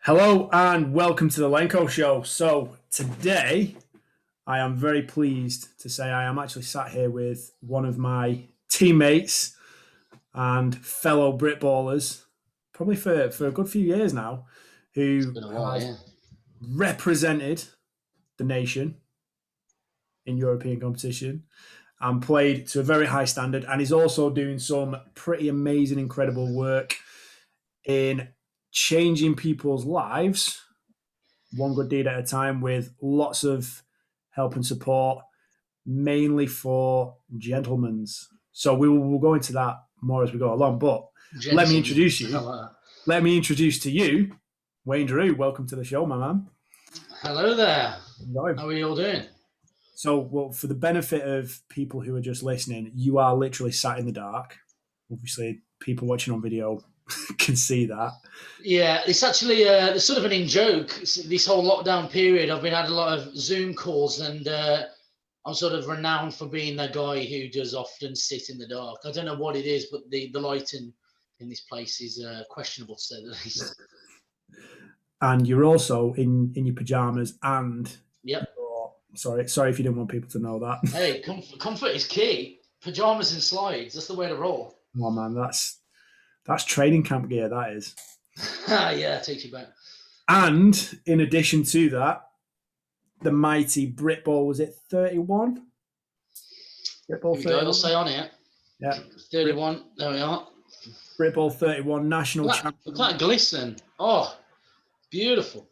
Hello and welcome to the Lenko Show. So today I am very pleased to say I am actually sat here with one of my teammates and fellow Brit ballers, probably for a good few years now, who Been a while, has yeah. represented the nation in European competition and played to a very high standard, and is also doing some pretty amazing, incredible work in changing people's lives one good deed at a time with lots of help and support, mainly for gentlemen's. So we'll go into that more as we go along. But let me Gentlemen. introduce you. Let me introduce to you, Wayne Drew. Welcome to the show, my man. Hello there. Enjoy. How are you all doing? So, well, for the benefit of people who are just listening, you are literally sat in the dark. Obviously, people watching on video can see that. Yeah, it's actually sort of an in joke. This whole lockdown period, I've been had a lot of Zoom calls, and I'm sort of renowned for being the guy who does often sit in the dark. I don't know what it is, but the lighting in this place is questionable to say the least. And you're also in your pajamas and Yep. sorry if you didn't want people to know that. Hey, comfort is key. Pajamas and slides, that's the way to roll. Oh man, that's training camp gear, that is. Yeah, takes you back. And in addition to that, the mighty Brit Ball, was it 31? Brit Ball Here we go, it'll 31? say on it. Yeah. 31, there we are. Brit Ball 31 national champion. Look at that glisten. Oh, beautiful.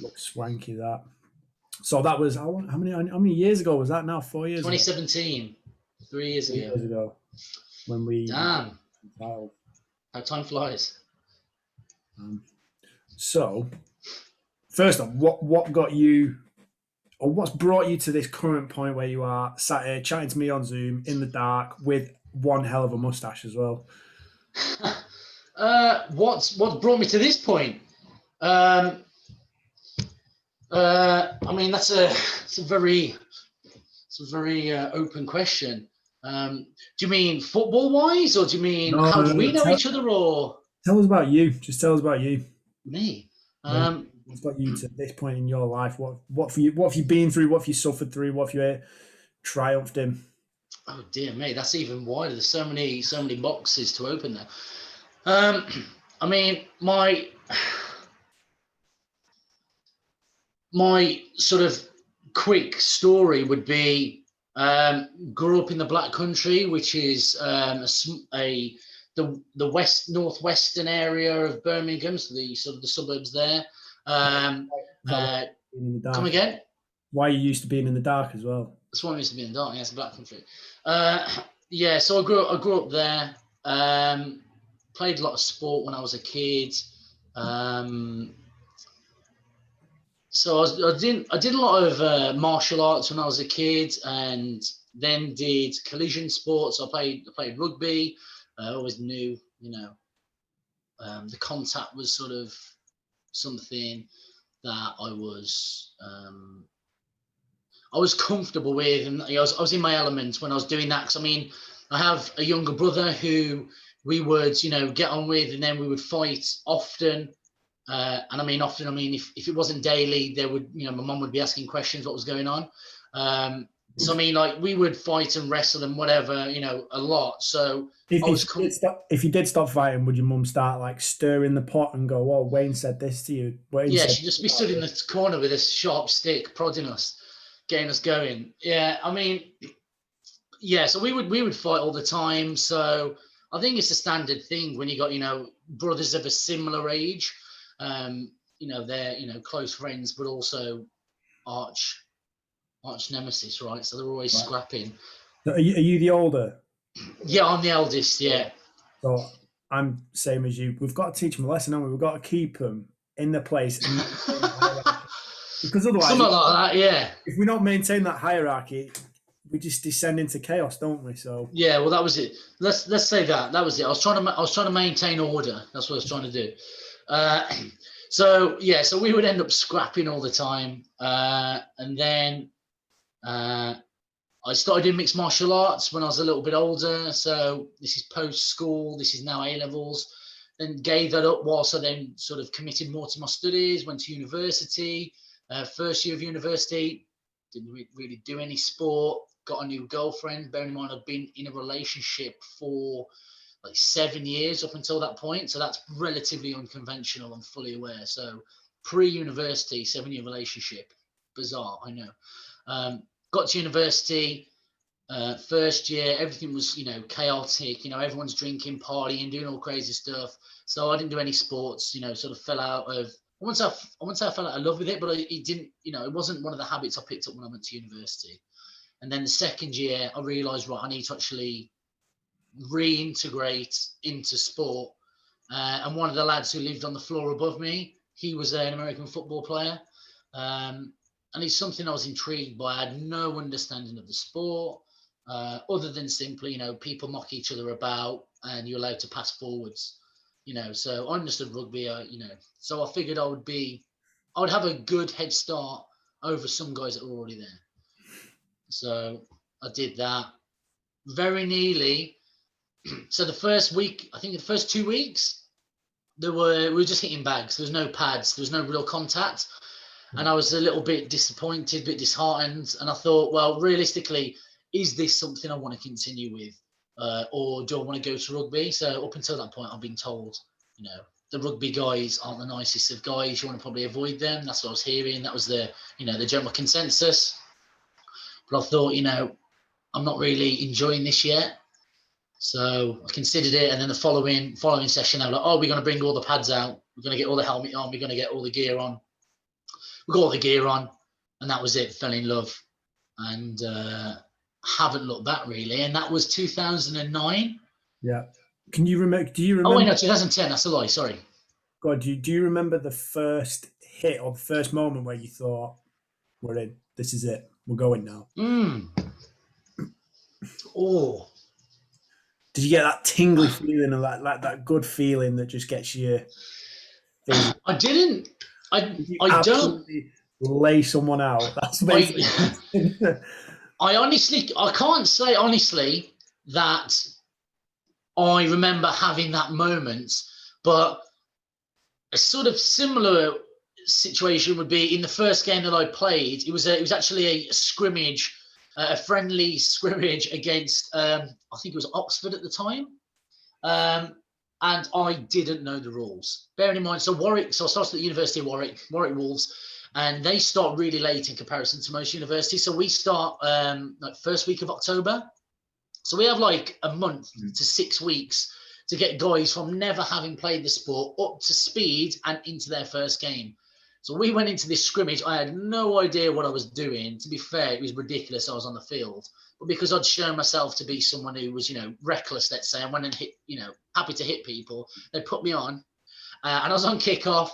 Looks swanky, that. So that was, how many years ago was that now? 4 years 2017. ago? 3 years 3 ago. years ago. When we... Damn. How time flies. So, first off, what got you, or what's brought you to this current point where you are sat here chatting to me on Zoom in the dark with one hell of a mustache as well? What's brought me to this point? I mean, it's a very open question. Do you mean football wise, or do you mean how do we know each other, or tell us about you? Just tell us about you. Me. What's got you to this point in your life? What have you been through? What have you suffered through? What have you triumphed in? Oh dear me, that's even wider. There's so many boxes to open there. I mean, my sort of quick story would be grew up in the Black Country, which is the northwestern area of Birmingham, so the sort of the suburbs there. Come again? Why you used to being in the dark as well? That's why I used to be in the dark. Yes, Black Country. Yeah, so I grew up there. Played a lot of sport when I was a kid. So I did a lot of martial arts when I was a kid, and then did collision sports. I played rugby. I always knew, the contact was sort of something that I was comfortable with, and I was in my element when I was doing that. Because I mean, I have a younger brother who we would get on with, and then we would fight often. And I mean, often, if it wasn't daily, there would, my mum would be asking questions what was going on. So I mean, like, we would fight and wrestle and whatever, a lot. So if you did stop fighting, would your mum start like stirring the pot and go, "Oh, Wayne said this to you"? Yeah, she'd just be stood in the corner with a sharp stick, prodding us, getting us going. Yeah, I mean, yeah. So we would fight all the time. So I think it's a standard thing when you got brothers of a similar age. They're close friends, but also arch nemesis, right? So they're always scrapping. Are you the older? Yeah, I'm the eldest. Yeah. So I'm same as you. We've got to teach them a lesson, haven't we? We've got to keep them in the place, because otherwise, something like that. Yeah. If we don't maintain that hierarchy, we just descend into chaos, don't we? So yeah, well, that was it. Let's say that was it. I was trying to maintain order. That's what I was trying to do. So we would end up scrapping all the time, and then I started doing mixed martial arts when I was a little bit older. So this is post school. This is now A levels. and gave that up whilst I then sort of committed more to my studies, went to university, first year of university, didn't really do any sport, got a new girlfriend. Bearing in mind, I've been in a relationship for like 7 years up until that point. So that's relatively unconventional, I'm fully aware. So pre-university, 7-year relationship, bizarre, I know. Got to university, first year, everything was, chaotic. Everyone's drinking, partying, doing all crazy stuff. So I didn't do any sports. Sort of fell out of. I wouldn't say I fell out of love with it, but it didn't. It wasn't one of the habits I picked up when I went to university. And then the second year, I realised, right, I need to actually reintegrate into sport. And one of the lads who lived on the floor above me, he was an American football player. And it's something I was intrigued by. I had no understanding of the sport. Other than simply, people knock each other about and you're allowed to pass forwards, so I understood rugby, so I figured I would have a good head start over some guys that were already there. So I did that very nearly. So the first week, I think the first 2 weeks, we were just hitting bags. There was no pads. There was no real contact. And I was a little bit disappointed, a bit disheartened. And I thought, well, realistically, is this something I want to continue with? Or do I want to go to rugby? So up until that point, I've been told, the rugby guys aren't the nicest of guys. You want to probably avoid them. That's what I was hearing. That was the general consensus. But I thought, I'm not really enjoying this yet. So I considered it. And then the following session, they were like, oh, we're going to bring all the pads out. We're going to get all the helmet on. We're going to get all the gear on. We got all the gear on. And that was it. Fell in love. And haven't looked back really. And that was 2009. Yeah. Do you remember? Oh, wait, no, 2010. That's a lie. Sorry. God, do you remember the first hit or the first moment where you thought, we're in, this is it, we're going now? Oh. Did you get that tingly feeling of like that good feeling that just gets you? I didn't. I don't lay someone out. That's basically. I can't say honestly that I remember having that moment, but a sort of similar situation would be in the first game that I played. It was actually a scrimmage, a friendly scrimmage against I think it was Oxford at the time, and I didn't know the rules. Bearing in mind, so I started at the University of Warwick Wolves. And they start really late in comparison to most universities. So we start like first week of October. So we have like a month to 6 weeks to get guys from never having played the sport up to speed and into their first game. So we went into this scrimmage. I had no idea what I was doing. To be fair, it was ridiculous. I was on the field. But because I'd shown myself to be someone who was, reckless, let's say, and went and hit, happy to hit people, they put me on. And I was on kickoff.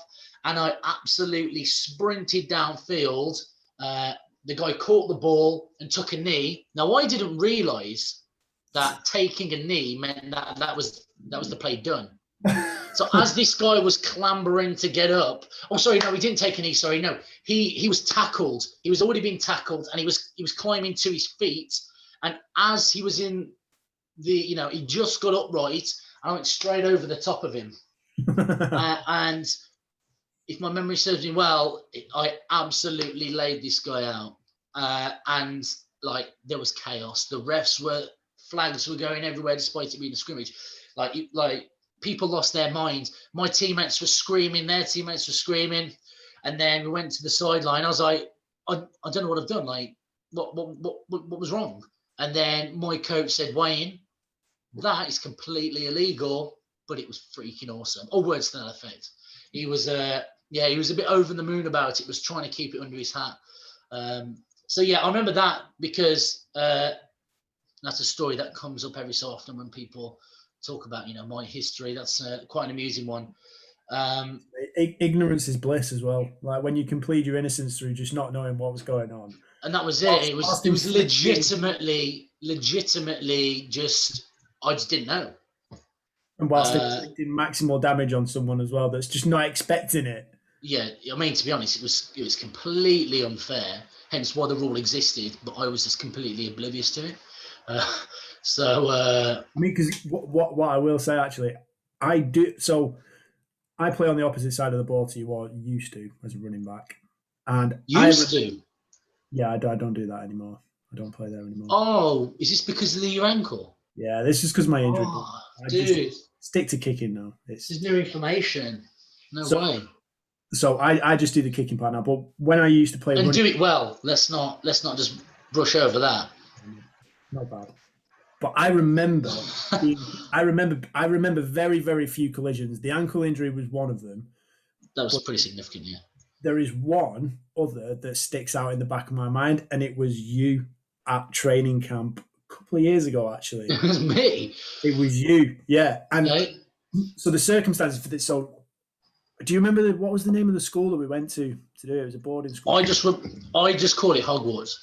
And I absolutely sprinted downfield. The guy caught the ball and took a knee. Now, I didn't realise that taking a knee meant that was the play done. So as this guy was clambering to get up, oh, sorry, no, he didn't take a knee. Sorry, no, he was tackled. He was already being tackled, and he was climbing to his feet. And as he was in the, he just got upright, and I went straight over the top of him, and. If my memory serves me well, I absolutely laid this guy out. And like there was chaos. The flags were going everywhere despite it being a scrimmage. Like people lost their minds. My teammates were screaming, their teammates were screaming. And then we went to the sideline. I was like, I don't know what I've done. Like, what was wrong? And then my coach said, Wayne, that is completely illegal, but it was freaking awesome. Or words to that effect. He was he was a bit over the moon about it, was trying to keep it under his hat. So yeah, I remember that because that's a story that comes up every so often when people talk about, my history. That's quite an amusing one. Ignorance is bliss as well. Like when you can plead your innocence through just not knowing what was going on. And that was it. It was legitimately just, I just didn't know. And whilst inflicting maximal damage on someone as well, that's just not expecting it. Yeah, I mean, to be honest, it was completely unfair. Hence why the rule existed, but I was just completely oblivious to it. I mean, because what I will say actually, I do. So I play on the opposite side of the ball to you, or used to as a running back. And Used to. yeah, I don't do that anymore. I don't play there anymore. Oh, is this because of your ankle? Yeah, this is because my injury. Oh, I just dude, stick to kicking now. this is new information. No So way. so I just do the kicking part now. But when I used to play And running, do it well. Let's not just brush over that. not bad. But I remember I remember very, very few collisions. The ankle injury was one of them. That was But pretty significant, yeah. there is one other that sticks out in the back of my mind, and it was you at training camp a couple of years ago, actually. It was me. It was you, yeah. And Okay. so the circumstances for this. So, do you remember what was the name of the school that we went to do it? It was a boarding school. I just call it Hogwarts.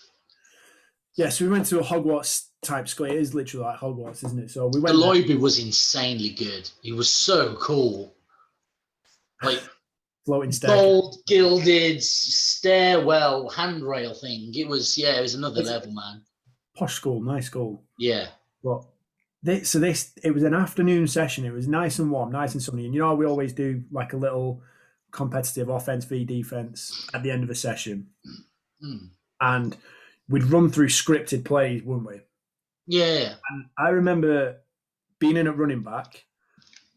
Yeah, so we went to a Hogwarts type school. It is literally like Hogwarts, isn't it? So we The went. library was insanely good. It was so cool. Like Floating staircase. gold gilded stairwell handrail thing. It was another level, man. Posh school, nice school. Yeah. But it was an afternoon session. It was nice and warm, nice and sunny. And you know, we always do like a little competitive offense v defense at the end of a session. Mm. And we'd run through scripted plays, wouldn't we? Yeah. And I remember being in at running back,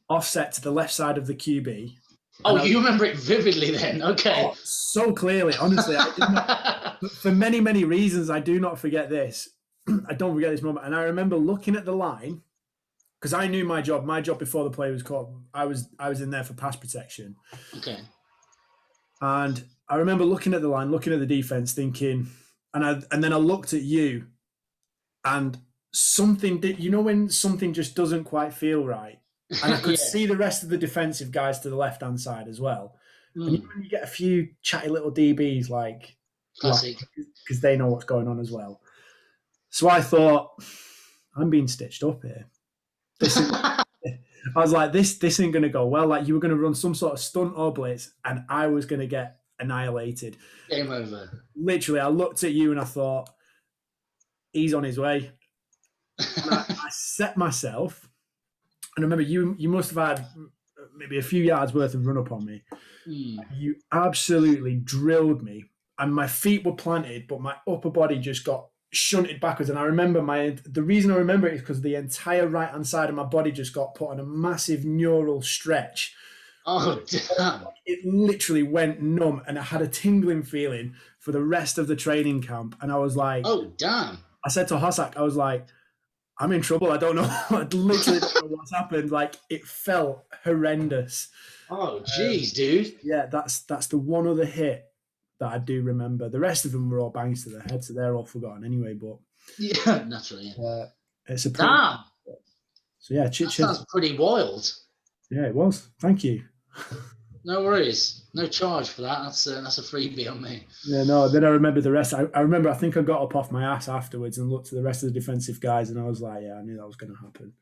offset to the left side of the QB. Oh, you remember it vividly then? Okay. Oh, so clearly, honestly. I did not, for many, many reasons, I do not forget this. I don't forget this moment. And I remember looking at the line, because I knew my job. My job before the play was called, I was in there for pass protection. Okay. And I remember looking at the line, looking at the defense, thinking, and then I looked at you, and something did, you know, when something just doesn't quite feel right. And I could see the rest of the defensive guys to the left-hand side as well. And when you get a few chatty little DBs, like, because they know what's going on as well. So I thought, I'm being stitched up here. I was like, this ain't going to go well. Like, you were going to run some sort of stunt or blitz, and I was going to get annihilated. Game over. Literally, I looked at you and I thought, he's on his way. And I set myself. And remember, you must have had maybe a few yards worth of run up on me. You absolutely drilled me, and my feet were planted, but my upper body just got shunted backwards. And I remember the reason I remember it is because the entire right hand side of my body just got put on a massive neural stretch. Oh, damn! It literally went numb, and I had a tingling feeling for the rest of the training camp. And I was like, "Oh, damn!" I said to Hossack, I was like, I'm in trouble. I don't know. I literally don't know what's happened. Like, it felt horrendous. Oh, geez, dude. Yeah, that's the one other hit that I do remember. The rest of them were all bangs to the head, so they're all forgotten anyway. But yeah, naturally. Yeah. It's a damn. So yeah, that sounds pretty wild. Yeah, it was. Thank you. No worries. No charge for that. That's a freebie on me. Yeah, no. Then I remember the rest. I remember. I think I got up off my ass afterwards and looked at the rest of the defensive guys, and I was like, "Yeah, I knew that was going to happen."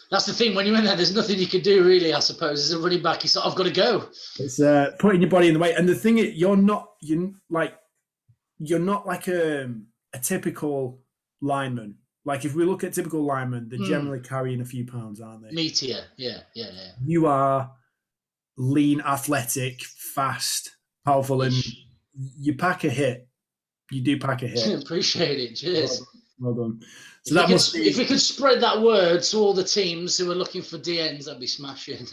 That's the thing. When you're in there, there's nothing you can do, really. I suppose as a running back, it's like, I've got to go. It's putting your body in the way, and the thing is, you're not like a typical lineman. Like, if we look at typical linemen, they're generally carrying a few pounds, aren't they? Meteor, yeah. You are lean, athletic, fast, powerful, and you pack a hit. You do pack a hit. Appreciate it. Cheers. Well done. So if we could spread that word to all the teams who are looking for DNs, that'd be smashing.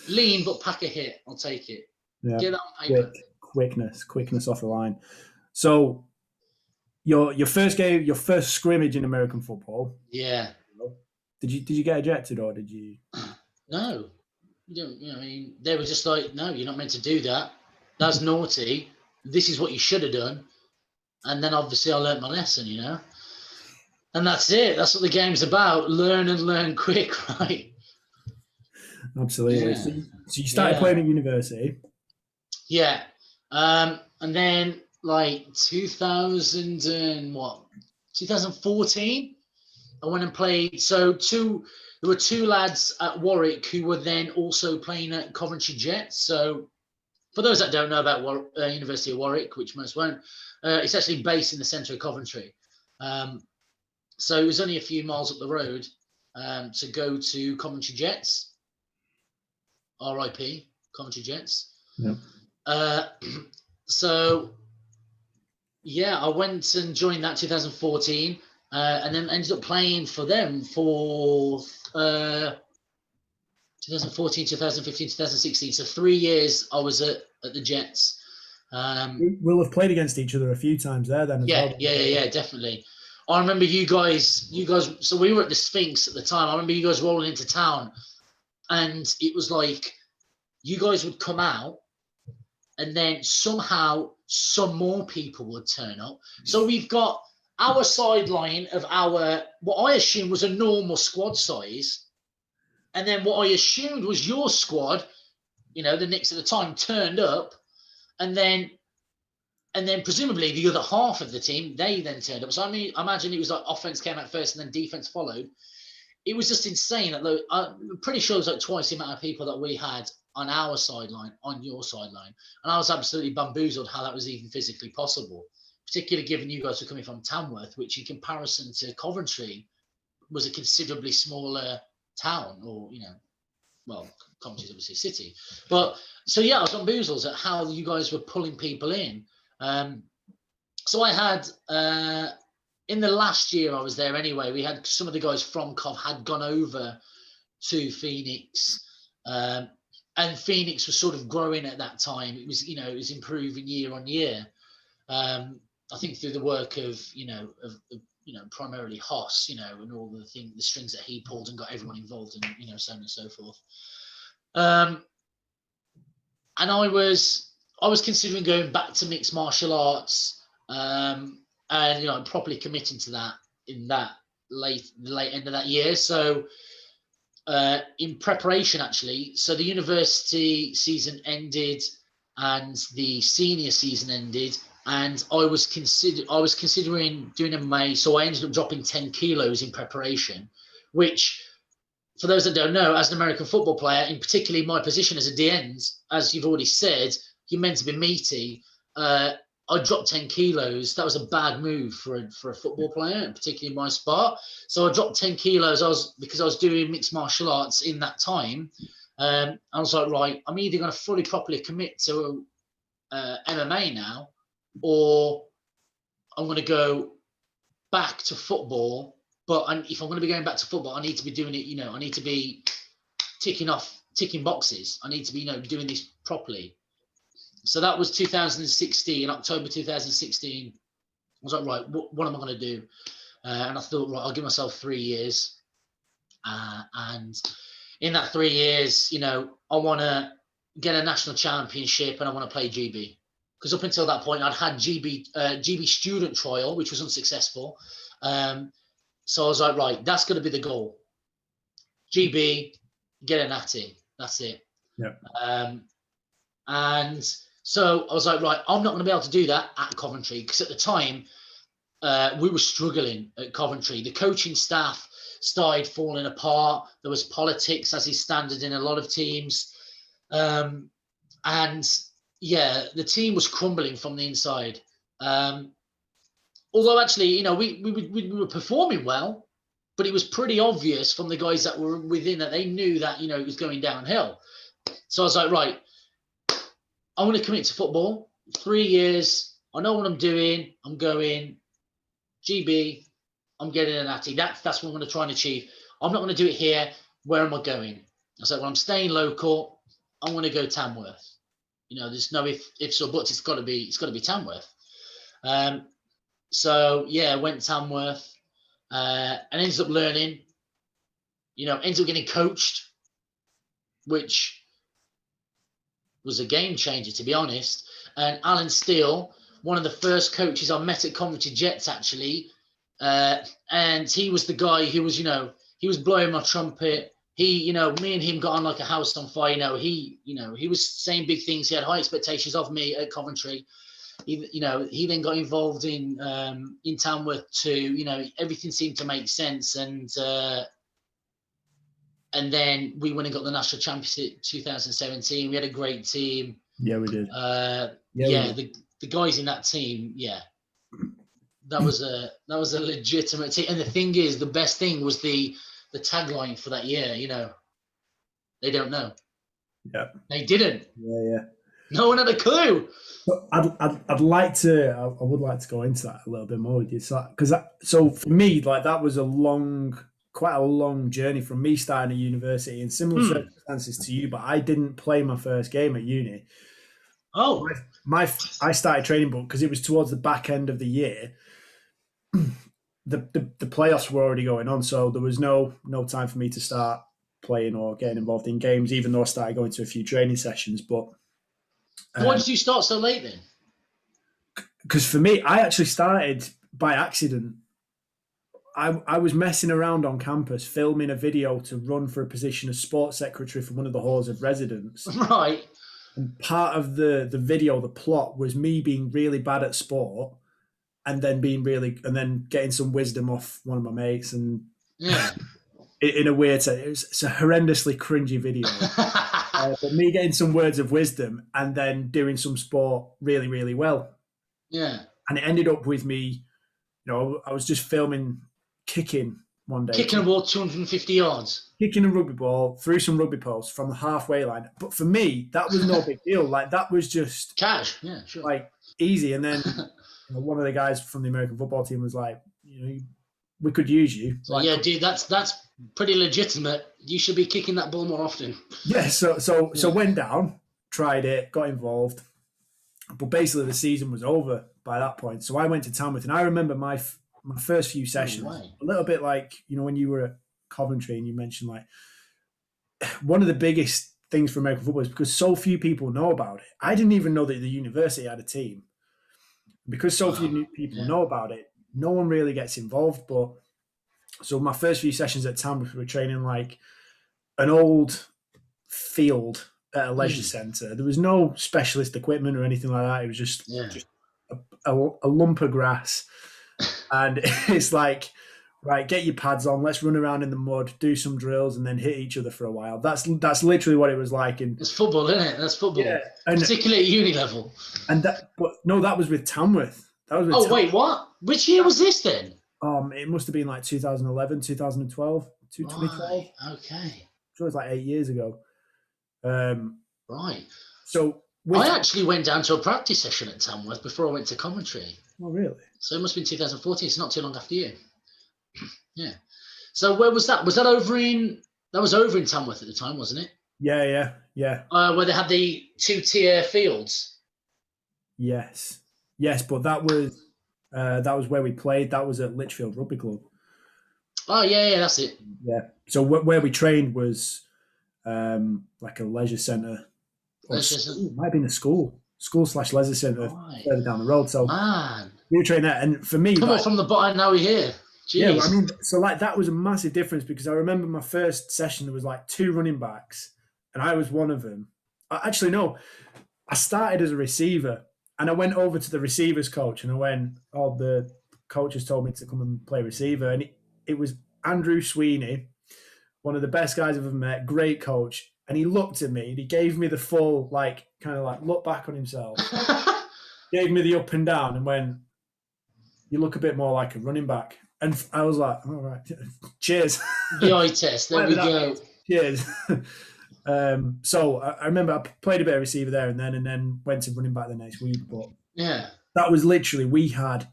Lean, but pack a hit. I'll take it. Yeah. Get that on paper. Quickness off the line. So your first game, your first scrimmage in American football. Yeah. Did you get ejected, or did you? No. You don't. I mean, they were just like, no, you're not meant to do that. That's naughty. This is what you should have done. And then obviously I learned my lesson, you know. And that's it. That's what the game's about. Learn and learn quick, right? Absolutely. Yeah. So you started playing at university. Yeah. And then like 2014, I went and played. So there were two lads at Warwick who were then also playing at Coventry Jets. So for those that don't know about University of Warwick, which most won't, it's actually based in the centre of Coventry. So it was only a few miles up the road. to go to Coventry Jets. RIP, Coventry Jets. Yeah. So, yeah, I went and joined that 2014, and then ended up playing for them for 2014, 2015, 2016. So 3 years I was at the Jets. We'll have played against each other a few times there then as well. Yeah, definitely. I remember you guys, so we were at the Sphinx at the time. I remember you guys rolling into town, and it was like you guys would come out, and then somehow some more people would turn up. So we've got our sideline of what I assumed was a normal squad size. And then what I assumed was your squad, the Knicks at the time, turned up. And then presumably the other half of the team, they then turned up. So I imagine it was like offense came out first and then defense followed. It was just insane. I'm pretty sure it was like twice the amount of people that we had on our sideline, on your sideline. And I was absolutely bamboozled how that was even physically possible, particularly given you guys were coming from Tamworth, which in comparison to Coventry was a considerably smaller town, or, Coventry's obviously a city. But so, yeah, I was bamboozled at how you guys were pulling people in. So I had, in the last year I was there anyway, we had some of the guys from Cov had gone over to Phoenix. And Phoenix was sort of growing at that time. It was, it was improving year on year. I think through the work of primarily Hoss, and all the strings that he pulled and got everyone involved and, so on and so forth. And I was considering going back to mixed martial arts, and properly committing to that in that the late end of that year. So in preparation, actually, so the university season ended and the senior season ended, and I was considering doing MMA. So I ended up dropping 10 kilos in preparation, which, for those that don't know, as an American football player, in particularly my position as a DN, as you've already said, you're meant to be meaty. I dropped 10 kilos. That was a bad move for a football player, and particularly my sport. So I dropped 10 kilos because I was doing mixed martial arts in that time. I was like, right, I'm either going to fully properly commit to MMA now, or I'm going to go back to football. But if I'm going to be going back to football, I need to be doing it, I need to be ticking boxes. I need to be, doing this properly. So that was 2016, October 2016. I was like, right, what am I going to do? And I thought, right, I'll give myself 3 years. And in that 3 years, I want to get a national championship and I want to play GB. Because up until that point, I'd had GB student trial, which was unsuccessful. So I was like, right, that's going to be the goal. GB, get a natty. That's it. Yeah. And so I was like, right, I'm not going to be able to do that at Coventry, because at the time we were struggling at Coventry. The coaching staff started falling apart. There was politics, as is standard in a lot of teams. And yeah, the team was crumbling from the inside. Although actually, we were performing well, but it was pretty obvious from the guys that were within that they knew that, it was going downhill. So I was like, right, I want to commit to football. 3 years. I know what I'm doing. I'm going GB. I'm getting a natty. That's what I'm going to try and achieve. I'm not going to do it here. Where am I going? I said, well, I'm staying local. I'm going to go Tamworth. There's no ifs or buts. It's got to be Tamworth. So yeah, went Tamworth, and ended up learning. Ended up getting coached, which was a game changer, to be honest. And Alan Steele, one of the first coaches I met at Coventry Jets, actually, and he was the guy who was, he was blowing my trumpet. He, me and him got on like a house on fire. He was saying big things. He had high expectations of me at Coventry. He then got involved in Tamworth too. Everything seemed to make sense, and then we went and got the national championship 2017. We had a great team. Yeah, we did. The guys in that team, that was a legitimate team. And the thing is, the best thing was the the tagline for that year. They don't know. Yeah. They didn't. Yeah. No one had a clue. But I'd like to. I would like to go into that a little bit more with you. So for me, like that was quite a long journey from me starting at university in similar circumstances to you. But I didn't play my first game at uni. Oh, I started training because it was towards the back end of the year. The playoffs were already going on, so there was no time for me to start playing or getting involved in games, even though I started going to a few training sessions. But why did you start so late then? Because for me, I actually started by accident. I was messing around on campus, filming a video to run for a position as sports secretary for one of the halls of residence. Right. And part of the video, the plot, was me being really bad at sport, and then getting some wisdom off one of my mates, and in a weird sense, it's a horrendously cringy video. But me getting some words of wisdom and then doing some sport really, really well. Yeah. And it ended up with me, I was just filming kicking one day. Kicking a ball 250 yards. Kicking a rugby ball through some rugby posts from the halfway line. But for me, that was no big deal. Like, that was just cash. Yeah, sure. Like, easy. And then one of the guys from the American football team was like, we could use you. So, like, yeah, dude, that's pretty legitimate. You should be kicking that ball more often. Yeah, so went down, tried it, got involved. But basically the season was over by that point. So I went to Tamworth, and I remember my first few sessions, a little bit like, when you were at Coventry and you mentioned, like, one of the biggest things for American football is because so few people know about it. I didn't even know that the university had a team. Because so few people know about it, no one really gets involved. But so my first few sessions at Tamworth were training like an old field at a leisure centre. There was no specialist equipment or anything like that. It was just a lump of grass. And it's like, right, get your pads on, let's run around in the mud, do some drills, and then hit each other for a while. That's literally what it was like. And it's football, isn't it? That's football. Yeah. Particularly at uni level. That was with Tamworth. Tamworth. Wait, what? Which year was this then? It must have been like 2011, 2012, 2012. Right, okay. So it was like 8 years ago. Right. So I actually went down to a practice session at Tamworth before I went to Coventry. Oh, really? So it must have been 2014. It's not too long after you. Yeah. So where was that? Was that over in Tamworth at the time, wasn't it? Yeah. Where they had the 2-tier fields. Yes, but that was where we played. That was at Lichfield Rugby Club. Oh yeah, that's it. Yeah. So where we trained was like a leisure centre. It might have been a school/leisure centre further down the road. So we were training there, and for me, come on from the bottom, now we're here. Jeez. Yeah, I mean, so like that was a massive difference because I remember my first session there was like 2 running backs, and I was one of them. Actually, no, I started as a receiver, and I went over to the receivers coach, and I went, "Oh, the coach has told me to come and play receiver," and it was Andrew Sweeney, one of the best guys I've ever met, great coach. And he looked at me and he gave me the full, like, kind of like look back on himself, gave me the up and down and went, "You look a bit more like a running back." And I was like, "All right, cheers." The eye test, there we go. Cheers. So I remember I played a bit of receiver there and then went to running back the next week. But that was literally, we had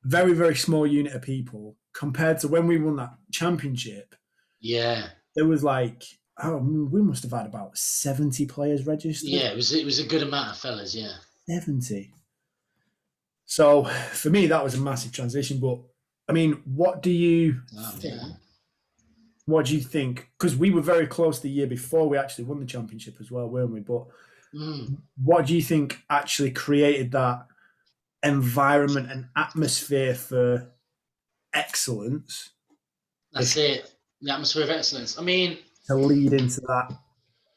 very, very small unit of people compared to when we won that championship. Yeah. There was like, we must have had about 70 players registered. Yeah, it was a good amount of fellas, yeah. 70. So for me, that was a massive transition. But I mean, what do you think? Yeah. What do you think? Because we were very close the year before we actually won the championship as well, weren't we? But what do you think actually created that environment and atmosphere for excellence? That's it. The atmosphere of excellence. I mean, to lead into that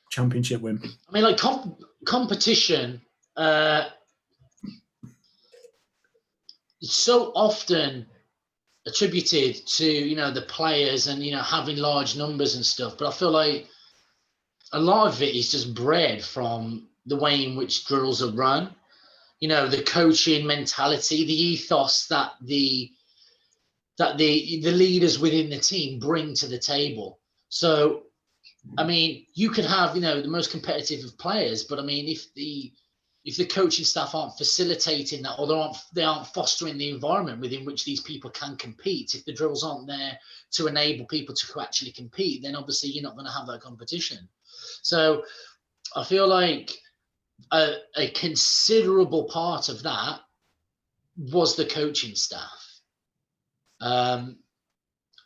championship win. I mean, like competition. It's so often attributed to the players and having large numbers and stuff, but I feel like a lot of it is just bred from the way in which drills are run. The coaching mentality, the ethos that the that the leaders within the team bring to the table. So, I mean, you could have, the most competitive of players, but I mean, if the coaching staff aren't facilitating that, or they aren't fostering the environment within which these people can compete, if the drills aren't there to enable people to actually compete, then obviously you're not going to have that competition. So I feel like a considerable part of that was the coaching staff. I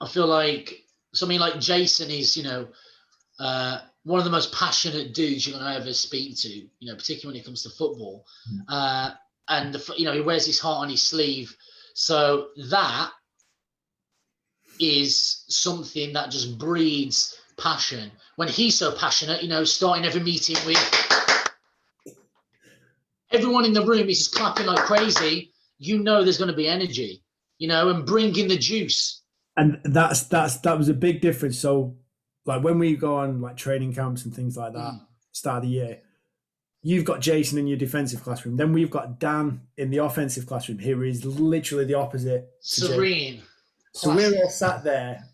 feel like something like Jason is, one of the most passionate dudes you're going to ever speak to, particularly when it comes to football. And, he wears his heart on his sleeve. So that is something that just breeds passion. When he's so passionate, starting every meeting with everyone in the room is just clapping like crazy, there's going to be energy, and bringing the juice. And that was a big difference. So, like when we go on like training camps and things like that, start of the year, you've got Jason in your defensive classroom. Then we've got Dan in the offensive classroom. Here is literally the opposite. Serene. So we're all sat there,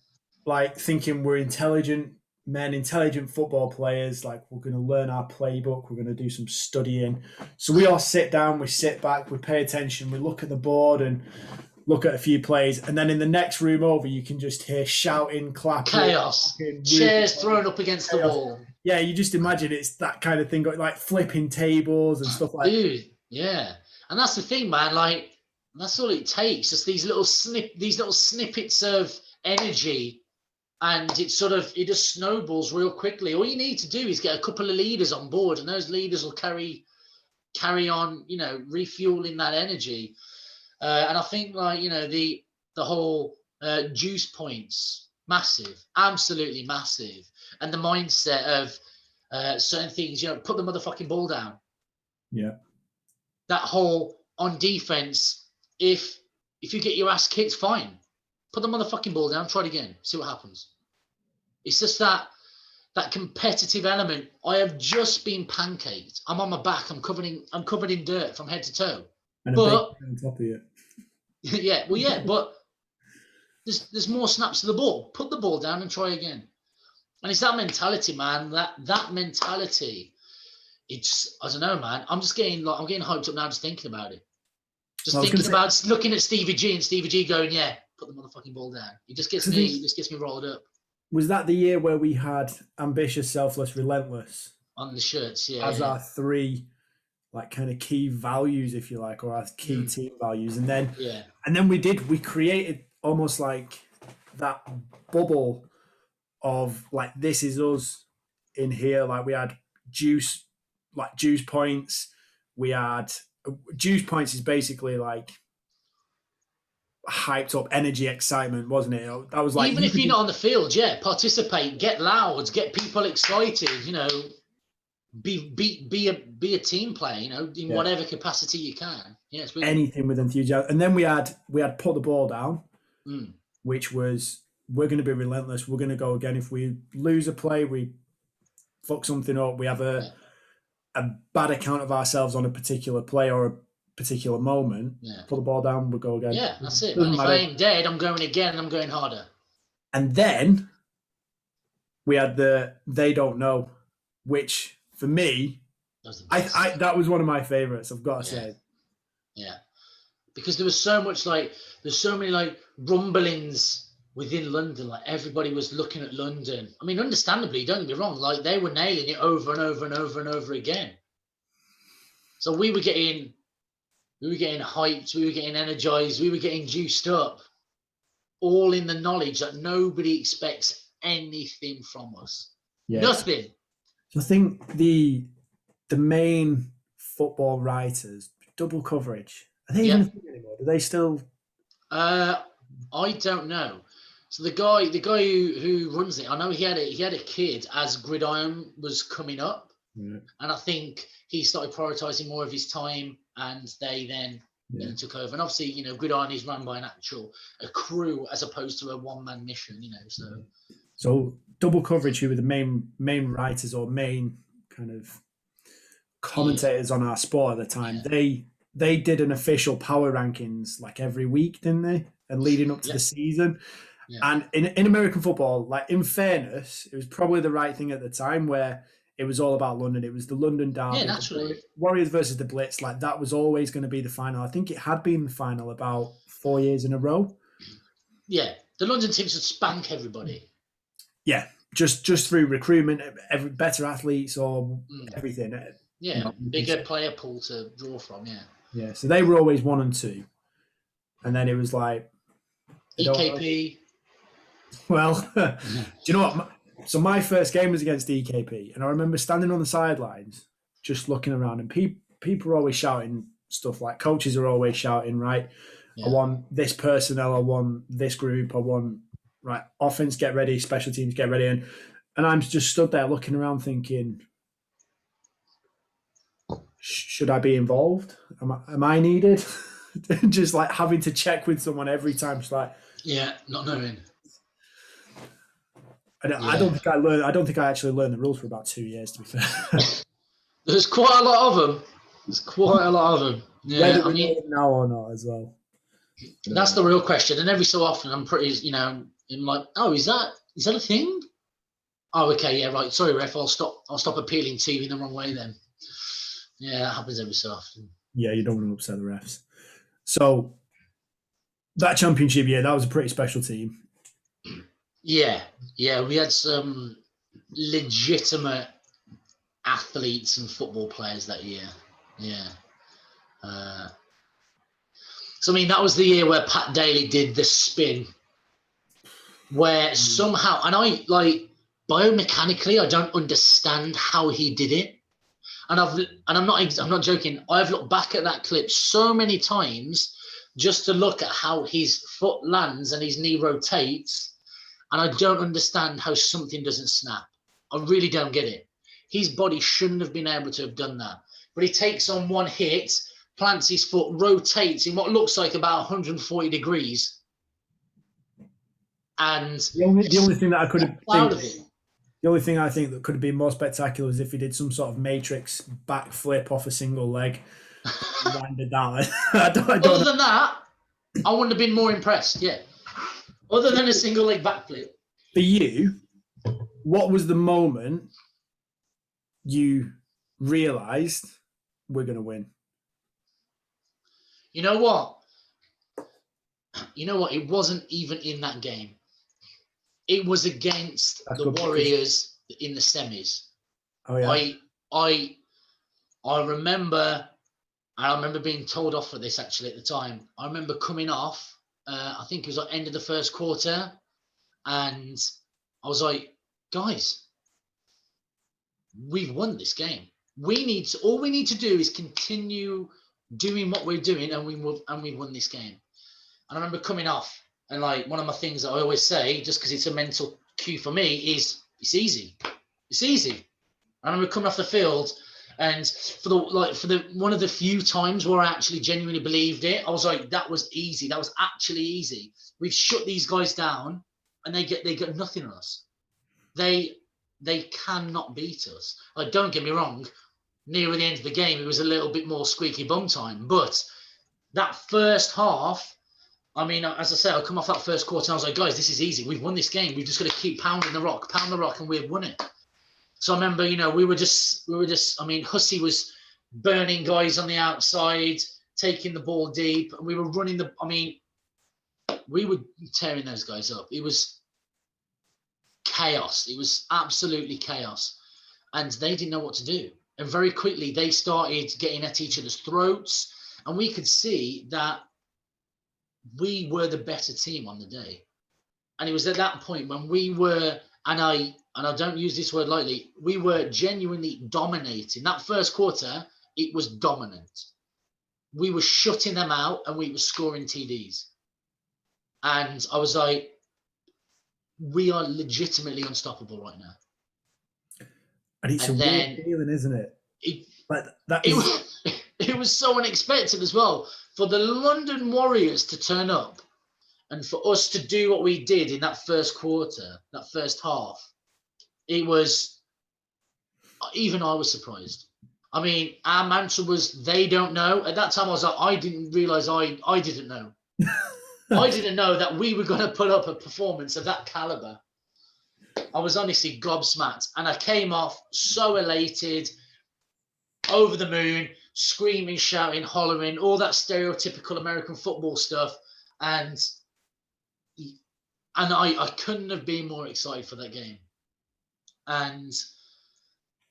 like thinking we're intelligent men, intelligent football players. Like we're going to learn our playbook. We're going to do some studying. So we all sit down, we sit back, we pay attention, we look at the board and look at a few plays, and then in the next room over, you can just hear shouting, clapping, chaos, chairs thrown up against the wall. Yeah, you just imagine it's that kind of thing, like flipping tables and stuff like that. Dude, yeah, and that's the thing, man. Like that's all it takes. Just these little snippets of energy, and it just snowballs real quickly. All you need to do is get a couple of leaders on board, and those leaders will carry on, refueling that energy. And I think the whole juice points, massive, absolutely massive. And the mindset of certain things, put the motherfucking ball down. Yeah. That whole on defense, if you get your ass kicked, fine. Put the motherfucking ball down, try it again, see what happens. It's just that competitive element. I have just been pancaked. I'm on my back, I'm covered in dirt from head to toe. And but on top of it. Yeah, well, yeah, but there's more snaps to the ball. Put the ball down and try again. And it's that mentality, man. That mentality. It's, I don't know, man. I'm getting hyped up now just thinking about it. Looking at Stevie G and Stevie G going, yeah, put the motherfucking ball down. It just gets me rolled up. Was that the year where we had ambitious, selfless, relentless on the shirts? Yeah, as our three like kind of key values, if you like, or our key team values, and then we created almost like that bubble of like, this is us in here. Like we had juice points. We had juice points is basically like hyped up energy, excitement, wasn't it? That was like, even if you're not on the field, participate, get loud, get people excited, be a team player, in whatever capacity you can. Yeah, anything with enthusiasm. And then we had put the ball down, which was, we're going to be relentless. We're going to go again. If we lose a play, we fuck something up. We have a bad account of ourselves on a particular play or a particular moment. Put the ball down, we'll go again. Yeah, that's it. If I ain't dead, I'm going again. I'm going harder. And then we had they don't know, which for me, that was one of my favorites, I've got to say. Yeah. Because there was so much there's so many rumblings within London. Like everybody was looking at London. I mean, understandably, don't get me wrong, like they were nailing it over and over and over and over again. So we were getting hyped, we were getting energized, we were getting juiced up, all in the knowledge that nobody expects anything from us. Yes. Nothing. So I think the main football writers, double coverage, are they even a thing anymore? Do they still? I don't know. So the guy who runs it, I know he had a kid as Gridiron was coming up, and I think he started prioritizing more of his time, and they then took over. And obviously, Gridiron is run by a crew as opposed to a one-man mission. So double coverage, who were the main writers or main kind of commentators on our sport at the time, they did an official power rankings like every week, didn't they? and leading up to Yeah. the season. Yeah. And in American football, like in fairness, it was probably the right thing at the time where it was all about London. It was the London derby, Yeah, the naturally. Warriors versus the Blitz. Like that was always going to be the final. I think it had been the final about 4 years in a row. Yeah, the London teams would spank everybody. Yeah, just through recruitment, better athletes or everything. Yeah, you know, bigger player pool to draw from. Yeah. Yeah, so they were always 1 and 2, and then it was like EKP. Well, do you know what? So my first game was against EKP, and I remember standing on the sidelines, just looking around, and people are always shouting stuff like coaches are always shouting, right? Yeah. I want this personnel, I want this group, I want right offense, get ready, special teams, get ready, and I'm just stood there looking around, thinking, should I be involved? Am I needed? Just like having to check with someone every time. Just like, yeah, not knowing. I don't think I learned. I don't think I actually learned the rules for about 2 years. To be fair, there's quite a lot of them. There's quite a lot of them. Yeah, whether we know them now or not, as well. That's the real question. And every so often, I'm pretty, I'm like, oh, is that a thing? Oh, okay, yeah, right. Sorry, ref. I'll stop appealing to you in the wrong way then. Yeah, that happens every so often. Yeah, you don't want to upset the refs. So that championship year, that was a pretty special team. Yeah, we had some legitimate athletes and football players that year. Yeah. So, I mean, that was the year where Pat Daly did the spin, where somehow, and I, like, biomechanically, I don't understand how he did it. And I'm not joking. I've looked back at that clip so many times just to look at how his foot lands and his knee rotates, and I don't understand how something doesn't snap. I really don't get it. His body shouldn't have been able to have done that. But he takes on one hit, plants his foot, rotates in what looks like about 140 degrees. And the only thing that I could have proud of it. The only thing I think that could have been more spectacular is if he did some sort of matrix backflip off a single leg. Landed down. Other than that, I wouldn't have been more impressed. Yeah. Other than a single leg backflip. For you, what was the moment you realised we're going to win? You know what? It wasn't even in that game. It was against the Warriors in the semis. Oh yeah. I remember, and I remember being told off for this actually at the time. I remember coming off. I think it was at the end of the first quarter, and I was like, guys, we've won this game. All we need to do is continue doing what we're doing, and we won this game. And I remember coming off, and like one of my things that I always say, just because it's a mental cue for me, is it's easy. It's easy. I remember coming off the field, and for the one of the few times where I actually genuinely believed it, I was like, that was easy. That was actually easy. We've shut these guys down, and they get nothing on us. They cannot beat us. Like, don't get me wrong. Near the end of the game, it was a little bit more squeaky bum time, but that first half. I mean, as I say, I come off that first quarter and I was like, guys, this is easy. We've won this game. We've just got to keep pound the rock, and we've won it. So I remember, we were just, I mean, Hussey was burning guys on the outside, taking the ball deep, and we were running we were tearing those guys up. It was chaos. It was absolutely chaos. And they didn't know what to do. And very quickly, they started getting at each other's throats. And we could see that we were the better team on the day. And it was at that point when we were, and I don't use this word lightly, we were genuinely dominating. That first quarter, it was dominant. We were shutting them out and we were scoring TDs. And I was like, we are legitimately unstoppable right now. And it's a weird feeling, isn't it? It was so unexpected as well. For the London Warriors to turn up and for us to do what we did in that first quarter, that first half, it was, even I was surprised. I mean, our mantra was, they don't know. At that time, I was like, I didn't realize I didn't know. I didn't know that we were going to put up a performance of that caliber. I was honestly gobsmacked, and I came off so elated, over the moon, screaming, shouting, hollering, all that stereotypical American football stuff, and I couldn't have been more excited for that game. And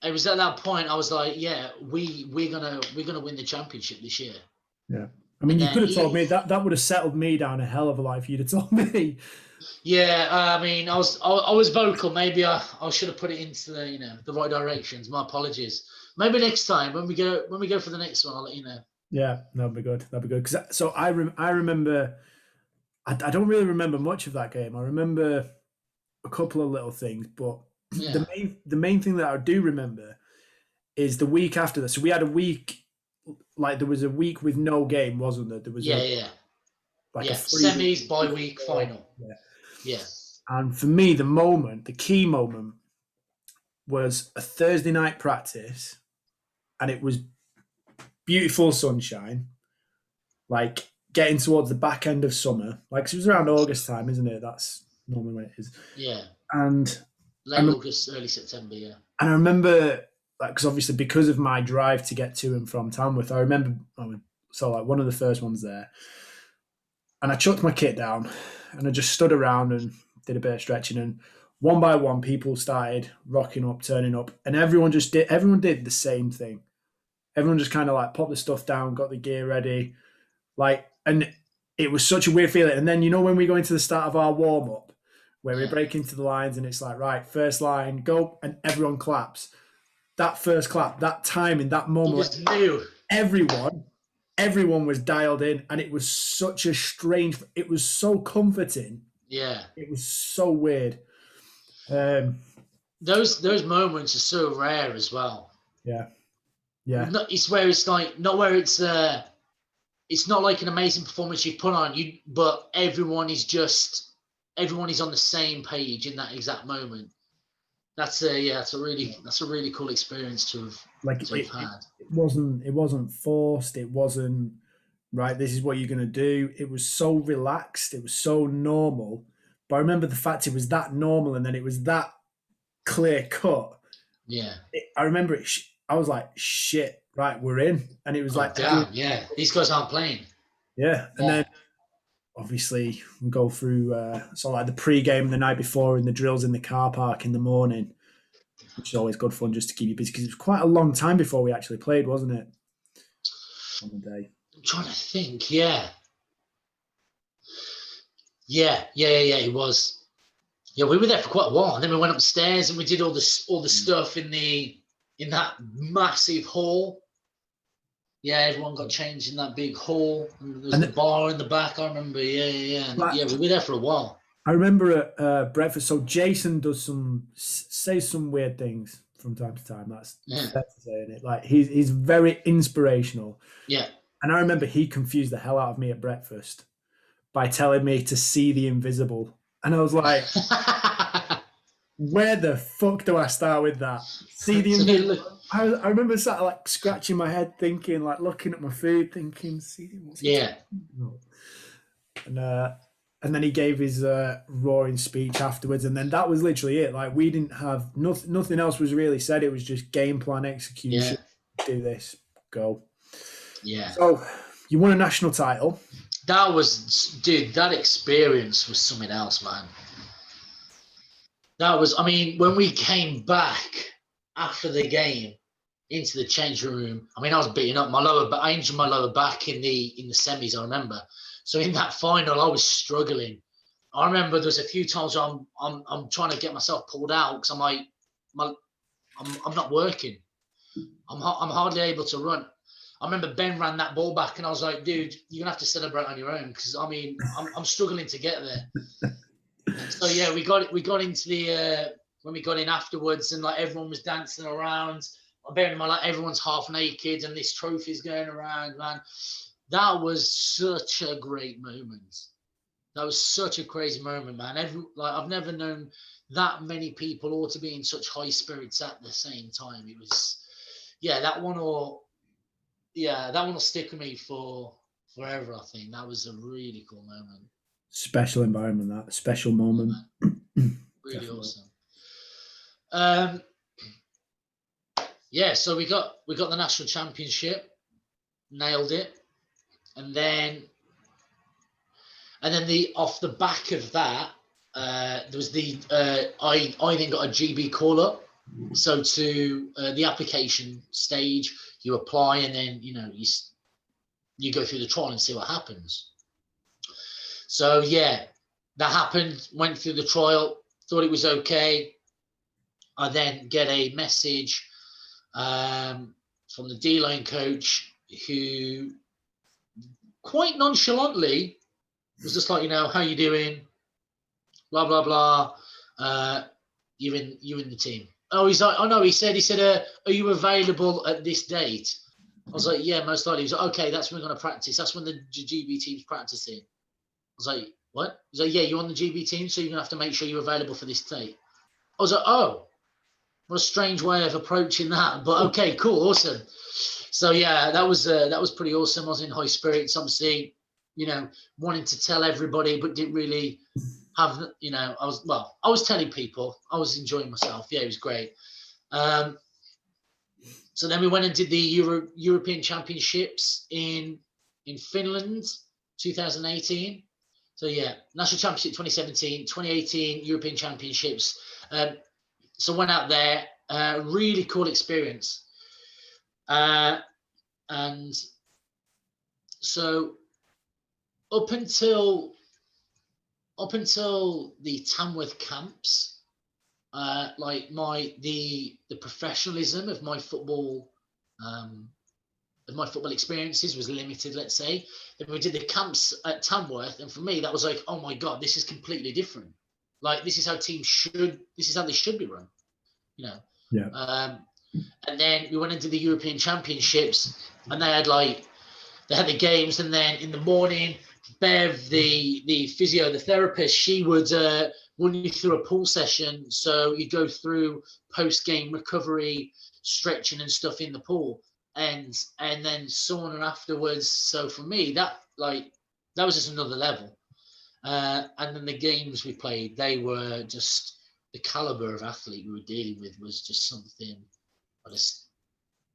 it was at that point I was like, yeah, we're gonna win the championship this year. Yeah. I mean, And you then could have told me that would have settled me down a hell of a lot if you'd have told me. yeah, I mean, I was vocal. Maybe I should have put it into the right directions. My apologies. Maybe next time when we go for the next one, I'll let you know. Yeah, that'd be good. That'd be good. Because so I remember. I don't really remember much of that game. I remember a couple of little things, but Yeah, the main thing that I do remember is the week after that. So we had a week, like there was a week with no game, wasn't there? There was yeah, yeah, like a yeah. 3 week Semis, bye-week, before. final. Yeah. Yeah, And for me, the key moment was a Thursday night practice, and it was beautiful sunshine, like getting towards the back end of summer. Like it was around August time, isn't it? That's normally when it is. yeah. And I, Late August, early September. Yeah, and I remember, like, because obviously because of my drive to get to and from Tamworth, I remember, so like one of the first ones there, and I chucked my kit down, and I just stood around and did a bit of stretching, and one by one, people started rocking up, turning up, and everyone did the same thing. Everyone just kind of like popped the stuff down, got the gear ready, like, and it was such a weird feeling. And then when we go into the start of our warm up, where we yeah. break into the lines, and it's like, right, first line, go, and everyone claps. That first clap, that time in that You moment, just knew. everyone was dialed in, and it was such a strange. It was so comforting. Yeah, It was so weird. those moments are so rare as well. Yeah, yeah, It's where it's like not where it's not like an amazing performance you put on you, but everyone is on the same page in that exact moment. That's a really cool experience like to have had. it wasn't forced. It wasn't right. This is what you're gonna do. It was so relaxed. It was so normal. But I remember the fact it was that normal, and then it was that clear cut. Yeah. I remember it. I was like, shit, right, we're in. And it was Oh like, damn, yeah. These guys aren't playing. yeah. And Yeah. then obviously we go through, so like the pre-game the night before and the drills in the car park in the morning, which is always good fun just to keep you busy because it was quite a long time before we actually played, wasn't it? On the day. I'm trying to think. Yeah. Yeah. It was. Yeah, we were there for quite a while. And then we went upstairs and we did all the stuff in that massive hall. Yeah, everyone got changed in that big hall. And there was the bar in the back, I remember. Yeah. And yeah, we were there for a while. I remember at breakfast, so Jason says some weird things from time to time. That's fair to say, isn't it? Like he's very inspirational. Yeah. And I remember he confused the hell out of me at breakfast by telling me to see the invisible. And I was like, where the fuck do I start with that? See the invisible. I remember sat like scratching my head, thinking, like looking at my food, thinking, see what's and then he gave his roaring speech afterwards, and then that was literally it. Like we didn't have nothing else was really said. It was just game plan execution. Yeah. Do this, go. Yeah. So you won a national title. That experience was something else, man. That was, I mean, when we came back after the game into the changing room, I mean, I was beating up I injured my lower back in the semis, I remember. So in that final, I was struggling. I remember there was a few times I'm trying to get myself pulled out because I'm like, I'm not working. I'm hardly able to run. I remember Ben ran that ball back, and I was like, dude, you're gonna have to celebrate on your own because I mean, I'm struggling to get there. So yeah, we got into the when we got in afterwards, and like everyone was dancing around. Bearing in mind, like everyone's half naked, and this trophy's going around, man. That was such a great moment. That was such a crazy moment, man. I've never known that many people all to be in such high spirits at the same time. It was, yeah, that one will stick with me forever. I think that was a really cool moment. Special environment, that special moment. Really Definitely. awesome. Yeah, so we got the national championship, nailed it, and then the off the back of that, there was the I then got a GB call up. So to the application stage, you apply, and then you go through the trial and see what happens. So yeah, that happened. Went through the trial, thought it was okay. I then get a message from the D-line coach, who quite nonchalantly was just like, how you doing? Blah blah blah. You in the team? Oh, he's like, oh no, he said, are you available at this date? I was like, yeah, most likely. He's like, okay, that's when we're going to practice. That's when the GB team's practicing. I was like, what? He's like, yeah, you're on the GB team, so you're going to have to make sure you're available for this date. I was like, oh, what a strange way of approaching that. But okay, cool, awesome. So yeah, that was pretty awesome. I was in high spirits, obviously, wanting to tell everybody, but didn't really have, I was telling people, I was enjoying myself. Yeah, it was great. So then we went and did the European Championships in Finland, 2018. So yeah, National Championship 2017, 2018 European Championships. So went out there, really cool experience. And so up until the Tamworth camps, like the professionalism of my football experiences was limited, let's say. Then we did the camps at Tamworth, and for me that was like, oh my god, this is completely different. Like, this is how they should be run, Yeah. And then we went into the European Championships, and they had the games, and then in the morning, Bev, the physio, the therapist, she would run you through a pool session. So you go through post-game recovery, stretching and stuff in the pool, and then sauna afterwards. So for me, that was just another level. And then the games we played, they were just, the caliber of athlete we were dealing with was just something that just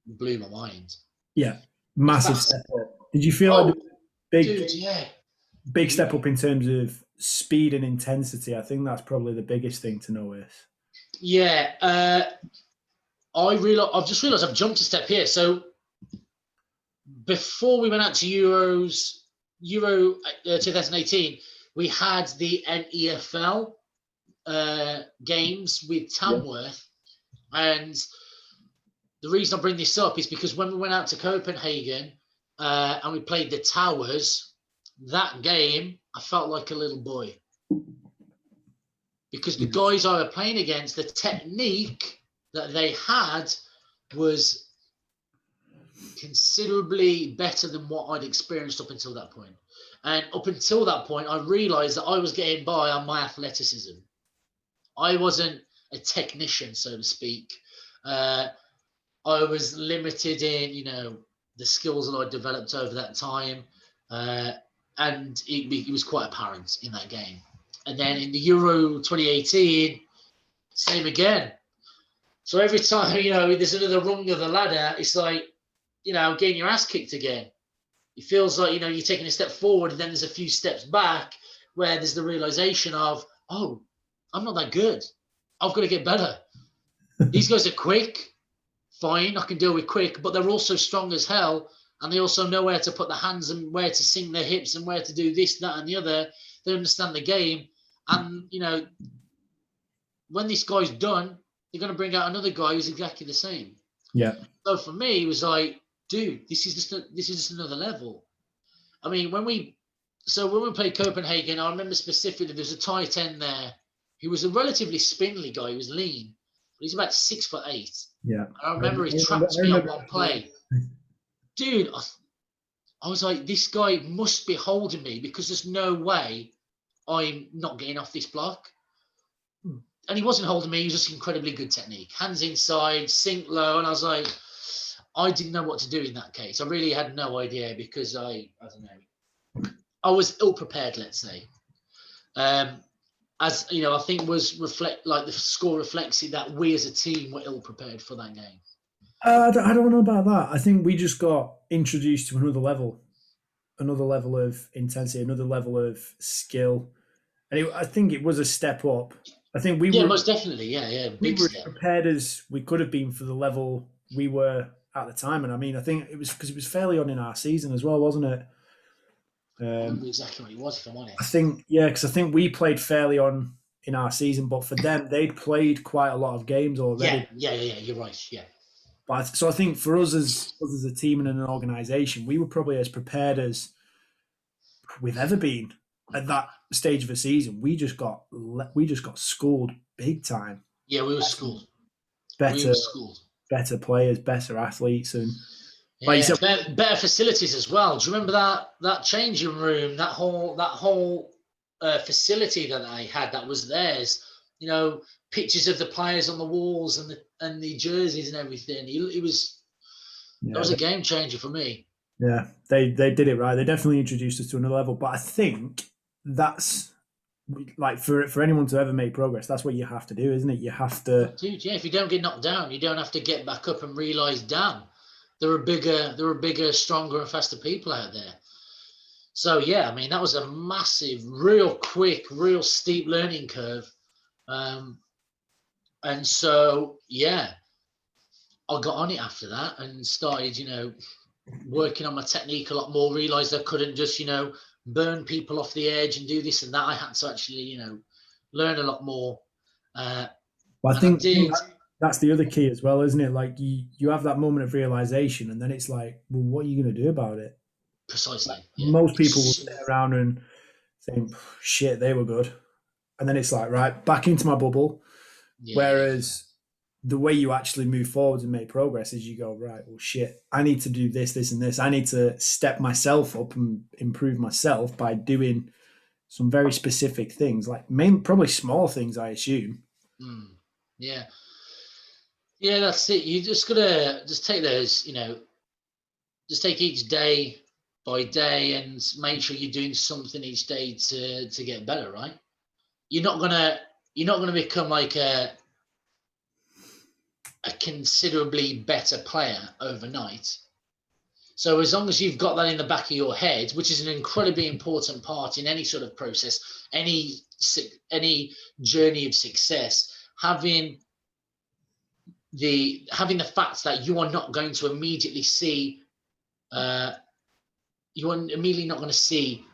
blew my mind. Yeah, massive step up. Did you feel like big step up in terms of speed and intensity? I think that's probably the biggest thing to notice. Yeah, I've just realised I've jumped a step here. So before we went out to Euro 2018, we had the NEFL games with Tamworth, and the reason I bring this up is because when we went out to Copenhagen and we played the Towers, that game, I felt like a little boy. Because the guys I were playing against, the technique that they had was considerably better than what I'd experienced up until that point. And up until that point, I realized that I was getting by on my athleticism. I wasn't a technician, so to speak. I was limited in, the skills that I developed over that time. And it was quite apparent in that game. And then in the Euro 2018, same again. So every time, there's another rung of the ladder, it's like, getting your ass kicked again. It feels like, you're taking a step forward, and then there's a few steps back where there's the realization of, oh, I'm not that good. I've got to get better. These guys are quick. Fine, I can deal with quick, but they're also strong as hell, and they also know where to put their hands and where to sink their hips and where to do this, that, and the other. They understand the game. And, when this guy's done, they're going to bring out another guy who's exactly the same. Yeah. So for me, it was like, dude, this is just another level. I mean, when we played Copenhagen, I remember specifically there's a tight end there who was a relatively spindly guy. He was lean, but he's about 6'8". Yeah. I remember he trapped me on one play. Dude, I was like, this guy must be holding me, because there's no way I'm not getting off this block. And he wasn't holding me. He was just incredibly good technique. Hands inside, sink low. And I was like, I didn't know what to do in that case. I really had no idea, because I don't know. I was ill prepared, let's say. As you know, I think the score reflects it that we as a team were ill prepared for that game. I don't know about that. I think we just got introduced to another level of intensity, another level of skill, and I think it was a step up. I think Yeah, most definitely. Yeah, we big were as step. prepared as we could have been for the level we were at the time, and I mean, I think it was because it was fairly on in our season as well, wasn't it? I remember exactly what it was, if I'm I honest. think, yeah, because I think we played fairly on in our season, but for them, they'd played quite a lot of games Yeah, already. you're right. Yeah. So I think for us as a team and an organisation, we were probably as prepared as we've ever been at that stage of a season. We just got schooled big time. Yeah, we were schooled. We Better were schooled. better players, better athletes, and like you Yeah, said, better facilities as well. Do you remember that changing room, that whole facility that I had that was theirs? You know, pictures of the players on the walls and the jerseys and everything. That yeah, was a game changer for me. yeah, they did it right. They definitely introduced us to another level. But I think that's like for anyone to ever make progress, that's what you have to do, isn't it? You have to. Dude, yeah, if you don't get knocked down, you don't have to get back up and realize, damn, there are bigger, stronger, and faster people out there. So yeah, I mean that was a massive, real quick, real steep learning curve. Um, and so yeah, I got on it after that and started, working on my technique a lot more. Realized I couldn't just, burn people off the edge and do this and that. I had to actually, learn a lot more. Well, I And I think did. that's the other key as well, isn't it? Like you have that moment of realization, and then it's like, well, what are you going to do about it? Precisely. Yeah. Most people will sit around and think, shit, they were good, and then it's like, right, back into my bubble. Yeah. Whereas the way you actually move forward and make progress is you go, right, well, shit, I need to do this, this, and this. I need to step myself up and improve myself by doing some very specific things, like probably small things, I assume. Yeah. Yeah, that's it. You just gotta just take those, just take each day by day and make sure you're doing something each day to get better, right? You're not gonna you're not gonna become like a considerably better player overnight. So as long as you've got that in the back of your head, which is an incredibly important part in any sort of process, any journey of success, having the fact that you are not going to immediately see you are immediately not going to see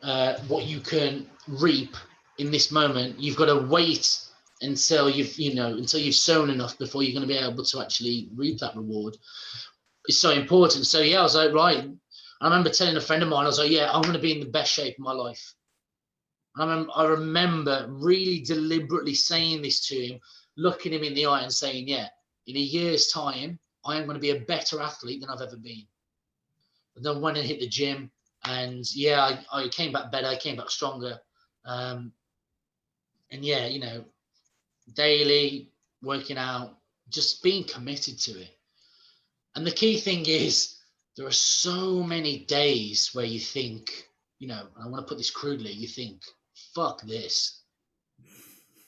what you can reap in this moment. You've got to wait until you've sown enough before you're going to be able to actually reap that reward. It's so important. So yeah, I was like, right. I remember telling a friend of mine, I was like, yeah, I'm going to be in the best shape of my life. And I remember really deliberately saying this to him, looking him in the eye and saying, yeah, in a year's time, I am going to be a better athlete than I've ever been. And then went and hit the gym, and yeah, I came back better, I came back stronger. And yeah, daily working out, just being committed to it. And the key thing is, there are so many days where you think, I want to put this crudely, you think, fuck this.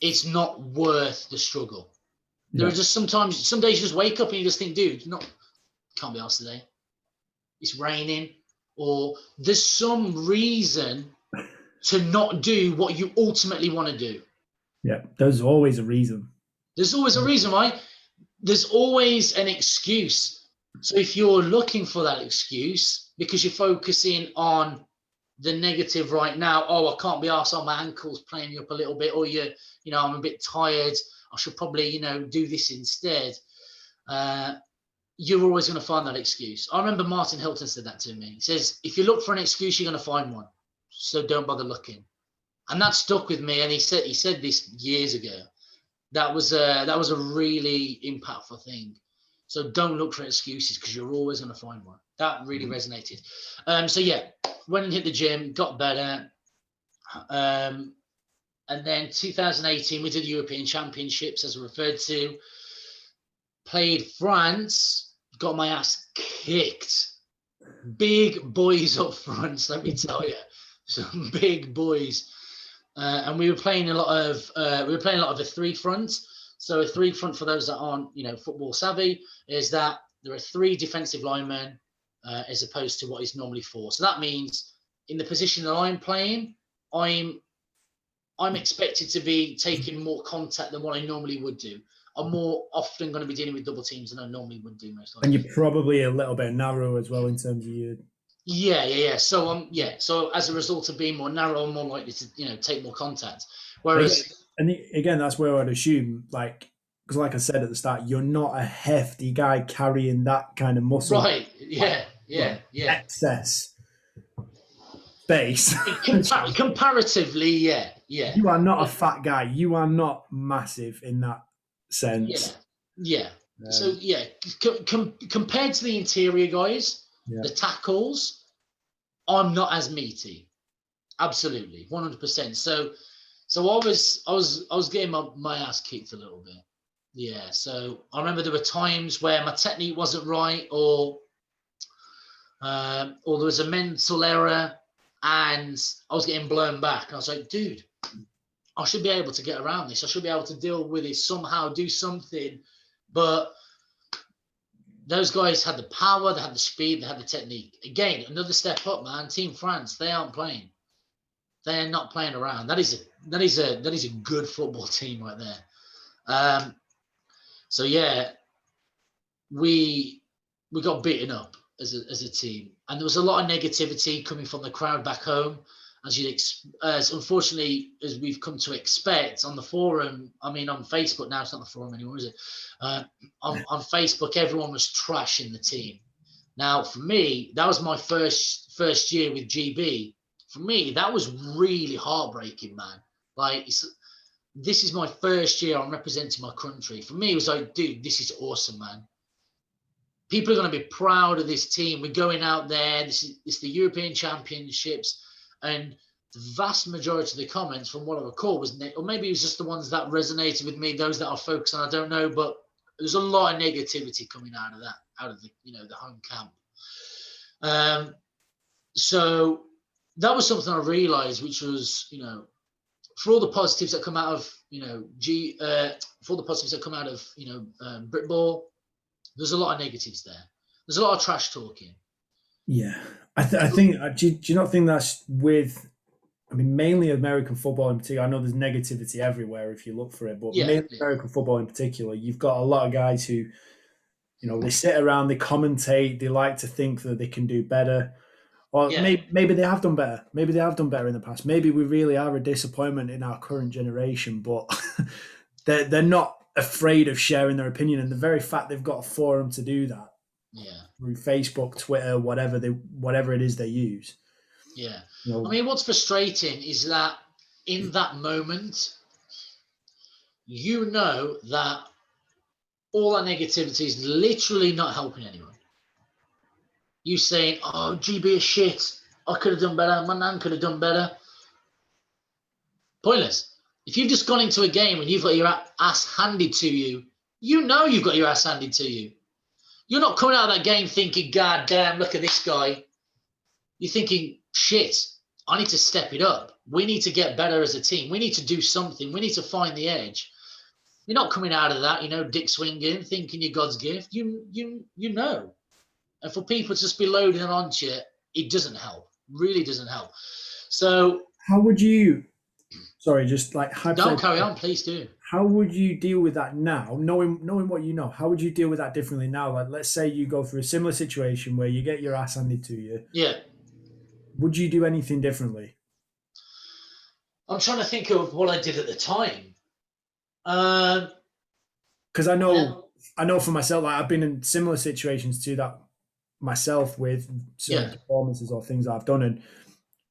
It's not worth the struggle. Yeah. There are just some days you just wake up and you just think, dude, can't be asked today. It's raining, or there's some reason to not do what you ultimately want to do. Yeah, there's always a reason. There's always a reason, right? There's always an excuse. So if you're looking for that excuse because you're focusing on the negative right now, I can't be arsed on my ankles playing you up a little bit, or I'm a bit tired, I should probably, do this instead. You're always going to find that excuse. I remember Martin Hilton said that to me. He says, if you look for an excuse, you're going to find one. So don't bother looking. And that stuck with me. And he said this years ago. That was a really impactful thing. So don't look for excuses, because you're always going to find one. That really resonated. So yeah, went and hit the gym, got better. And then 2018, we did the European Championships, as I referred to. Played France, got my ass kicked. Big boys up front, let me tell you. Some big boys. and we were playing a lot of a three front. So a three front, for those that aren't football savvy, is that there are three defensive linemen as opposed to what is normally four. So that means in the position that I'm playing, I'm expected to be taking more contact than what I normally would do. I'm more often going to be dealing with double teams than I normally would do most likely. And you're probably a little bit narrow as well in terms of your. Yeah. So So as a result of being more narrow, I'm more likely to take more contact. Whereas, again, that's where I'd assume, because like I said at the start, you're not a hefty guy carrying that kind of muscle. Right? Yeah. Excess space. Comparatively, yeah. You are not a fat guy. You are not massive in that sense. Yeah. So compared to the interior guys, the tackles, I'm not as meaty. Absolutely, 100%. So I was getting my ass kicked a little bit. Yeah. So I remember there were times where my technique wasn't right, or there was a mental error, and I was getting blown back. And I was like, dude, I should be able to get around this. I should be able to deal with it somehow, do something. But those guys had the power, they had the speed, they had the technique. Again, another step up, man. Team France, they aren't playing. They are not playing around. That is a good football team right there. So yeah, we got beaten up as a team, and there was a lot of negativity coming from the crowd back home, as unfortunately as we've come to expect on the forum. I mean, on Facebook now, it's not the forum anymore, is it? On Facebook, everyone was trashing the team. Now, for me, that was my first year with GB. For me, that was really heartbreaking, man. Like, this is my first year I'm representing my country. For me, it was like, dude, this is awesome, man. People are going to be proud of this team. We're going out there. It's the European Championships. And the vast majority of the comments, from what I recall, was, or maybe it was just the ones that resonated with me, those that are focused on, I don't know, but there's a lot of negativity coming out of the the home camp. So that was something I realized, which was, for all the positives that come out of, for all the positives that come out of, Britball, there's a lot of negatives there. There's a lot of trash talking. Yeah. I think, do you not think that's with, mainly American football in particular? I know there's negativity everywhere if you look for it, but mainly American football in particular, you've got a lot of guys who, they sit around, they commentate, they like to think that they can do better. Or maybe they have done better. Maybe they have done better in the past. Maybe we really are a disappointment in our current generation, but they're not afraid of sharing their opinion. And the very fact they've got a forum to do that, through Facebook, Twitter, whatever it is they use. Yeah. What's frustrating is that in that moment, that all that negativity is literally not helping anyone. You saying, oh, GB is shit. I could have done better. My nan could have done better. Pointless. If you've just gone into a game and you've got your ass handed to you, you've got your ass handed to you. You're not coming out of that game thinking, God damn, look at this guy. You're thinking, shit, I need to step it up. We need to get better as a team. We need to do something. We need to find the edge. You're not coming out of that, dick swinging, thinking you're God's gift. You know. And for people to just be loading it onto you, it doesn't help. Really doesn't help. So how would you? Sorry, just like don't carry on, please do. How would you deal with that now, knowing what you know? How would you deal with that differently now? Like, let's say you go through a similar situation where you get your ass handed to you. Yeah. Would you do anything differently? I'm trying to think of what I did at the time. Because I know for myself, like I've been in similar situations to that myself with certain performances or things that I've done. And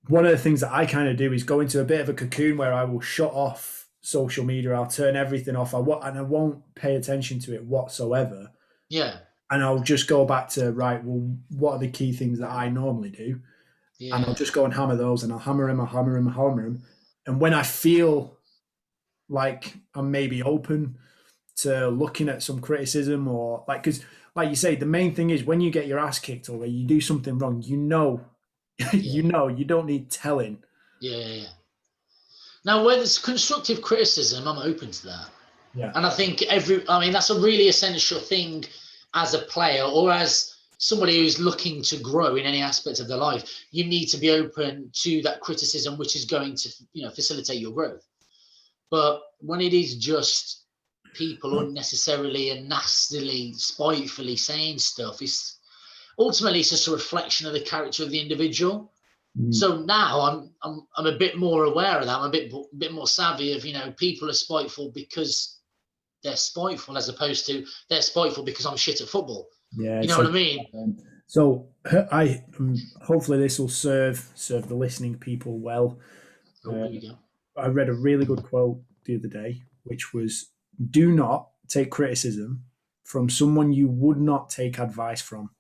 one of the things that I kind of do is go into a bit of a cocoon where I will shut off social media. I'll turn everything off. And I won't pay attention to it whatsoever. Yeah. And I'll just go back to, right, well, what are the key things that I normally do? Yeah. And I'll just go and hammer those, and I'll hammer them. And when I feel like I'm maybe open to looking at some criticism, or because like you say, the main thing is when you get your ass kicked or you do something wrong, you don't need telling. Yeah. Now, where there's constructive criticism, I'm open to that. Yeah. And I think that's a really essential thing as a player or as somebody who's looking to grow in any aspect of their life. You need to be open to that criticism, which is going to, facilitate your growth. But when it is just people unnecessarily and nastily, spitefully saying stuff, it's just a reflection of the character of the individual. So now I'm a bit more aware of that. I'm a bit more savvy of, people are spiteful because they're spiteful, as opposed to they're spiteful because I'm shit at football. Yeah. You know what I mean? So I hopefully this will serve the listening people well. Oh, here we go. I read a really good quote the other day, which was, "Do not take criticism from someone you would not take advice from."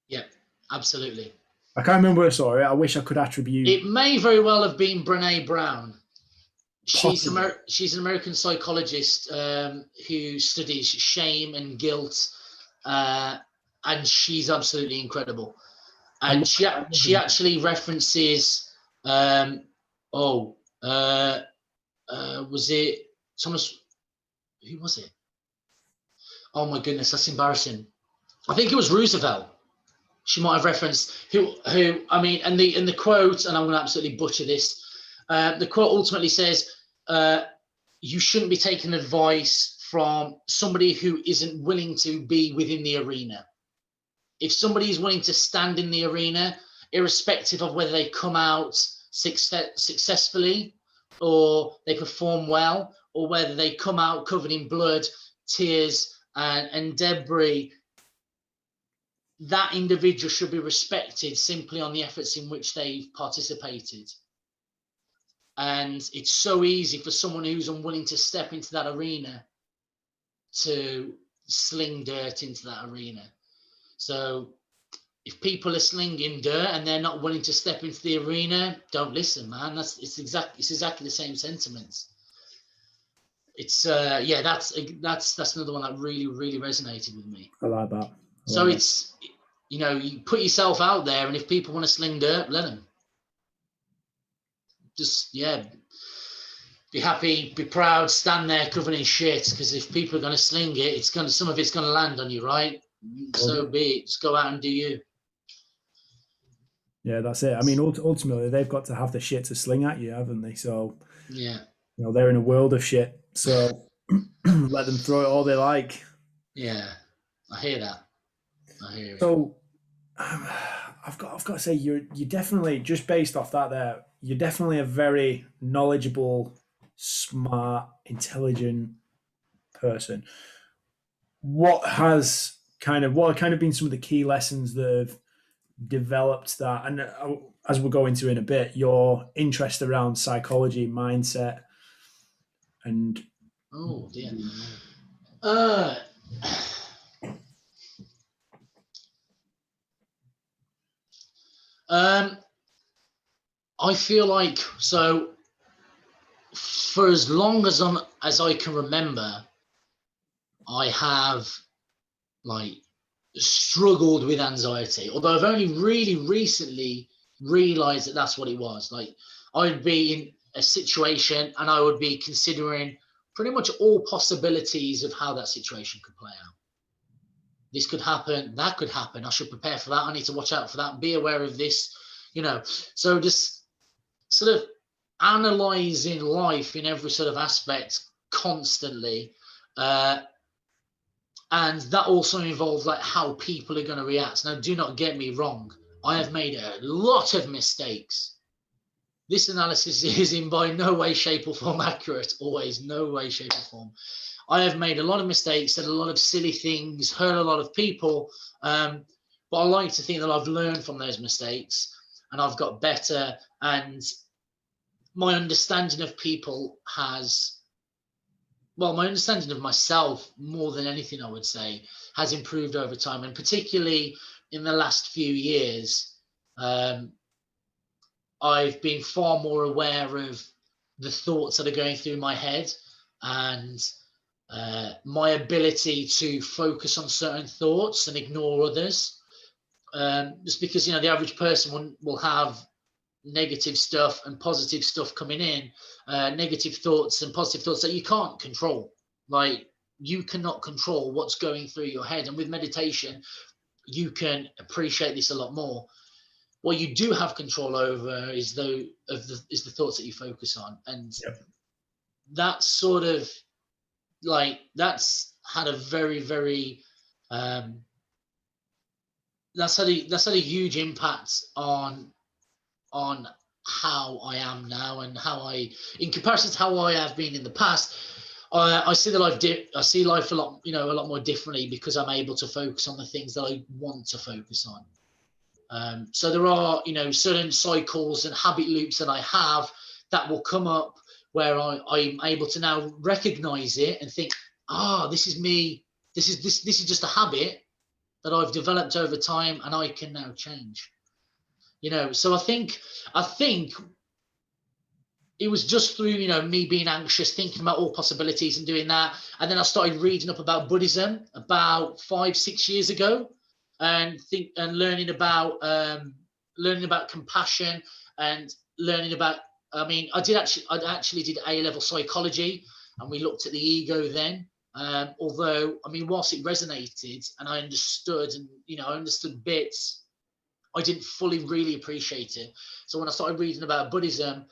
Yeah, absolutely. I can't remember where I saw it. I wish I could attribute. It may very well have been Brené Brown. She's Possibly. she's an American psychologist who studies shame and guilt, and she's absolutely incredible. And she actually references, was it Thomas? Who was it? Oh my goodness, that's embarrassing. I think it was Roosevelt. She might have referenced who and the quote, and I'm going to absolutely butcher this. The quote ultimately says, you shouldn't be taking advice from somebody who isn't willing to be within the arena. If somebody is willing to stand in the arena, irrespective of whether they come out successfully or they perform well, or whether they come out covered in blood, tears, and debris, that individual should be respected simply on the efforts in which they've participated. And it's so easy for someone who's unwilling to step into that arena to sling dirt into that arena. So if people are slinging dirt and they're not willing to step into the arena, don't listen, man. It's exactly the same sentiments. It's that's another one that really, really resonated with me. I like that. So it's, you put yourself out there, and if people want to sling dirt, let them. Just, be happy, be proud, stand there covered in shit, because if people are going to sling it, some of it's going to land on you, right? So be it. Just go out and do you. Yeah, that's it. I mean, ultimately, they've got to have the shit to sling at you, haven't they? So, yeah, they're in a world of shit. So let them throw it all they like. Yeah, I hear that. I hear it. So I've got to say, you're definitely, just based off that there, you're definitely a very knowledgeable, smart, intelligent person. What have kind of been some of the key lessons that have developed that? And as we'll go into in a bit, your interest around psychology, mindset, and oh dear. I feel like, so for as long as I can remember, I have struggled with anxiety, although I've only really recently realized that that's what it was. I'd be in a situation and I would be considering pretty much all possibilities of how that situation could play out. This could happen, that could happen. I should prepare for that. I need to watch out for that. Be aware of this, So just sort of analyzing life in every sort of aspect constantly. And that also involves how people are going to react. Now, do not get me wrong. I have made a lot of mistakes. This analysis is in by no way, shape or form accurate. Always, no way, shape or form. I have made a lot of mistakes, said a lot of silly things, hurt a lot of people. But I like to think that I've learned from those mistakes and I've got better. And my understanding of people my understanding of myself, more than anything, I would say, has improved over time. And particularly in the last few years, I've been far more aware of the thoughts that are going through my head and my ability to focus on certain thoughts and ignore others. Just because, the average person will have negative stuff and positive stuff coming in, negative thoughts and positive thoughts that you can't control. Like, you cannot control what's going through your head. And with meditation, you can appreciate this a lot more. What you do have control over is the thoughts that you focus on. And that's sort of like, that's had a very, very, that's had a huge impact on how I am now, and how in comparison to how I have been in the past. I see life a lot, a lot more differently, because I'm able to focus on the things that I want to focus on. So there are, certain cycles and habit loops that I have that will come up where I'm able to now recognize it and think, this is me. This is just a habit that I've developed over time, and I can now change. So I think it was just through, me being anxious, thinking about all possibilities and doing that. And then I started reading up about Buddhism about 5-6 years ago, and learning about compassion, and learning about, I actually did A-level psychology, and we looked at the ego then. Although, whilst it resonated and I understood, and, I understood bits, I didn't fully really appreciate it. So when I started reading about Buddhism,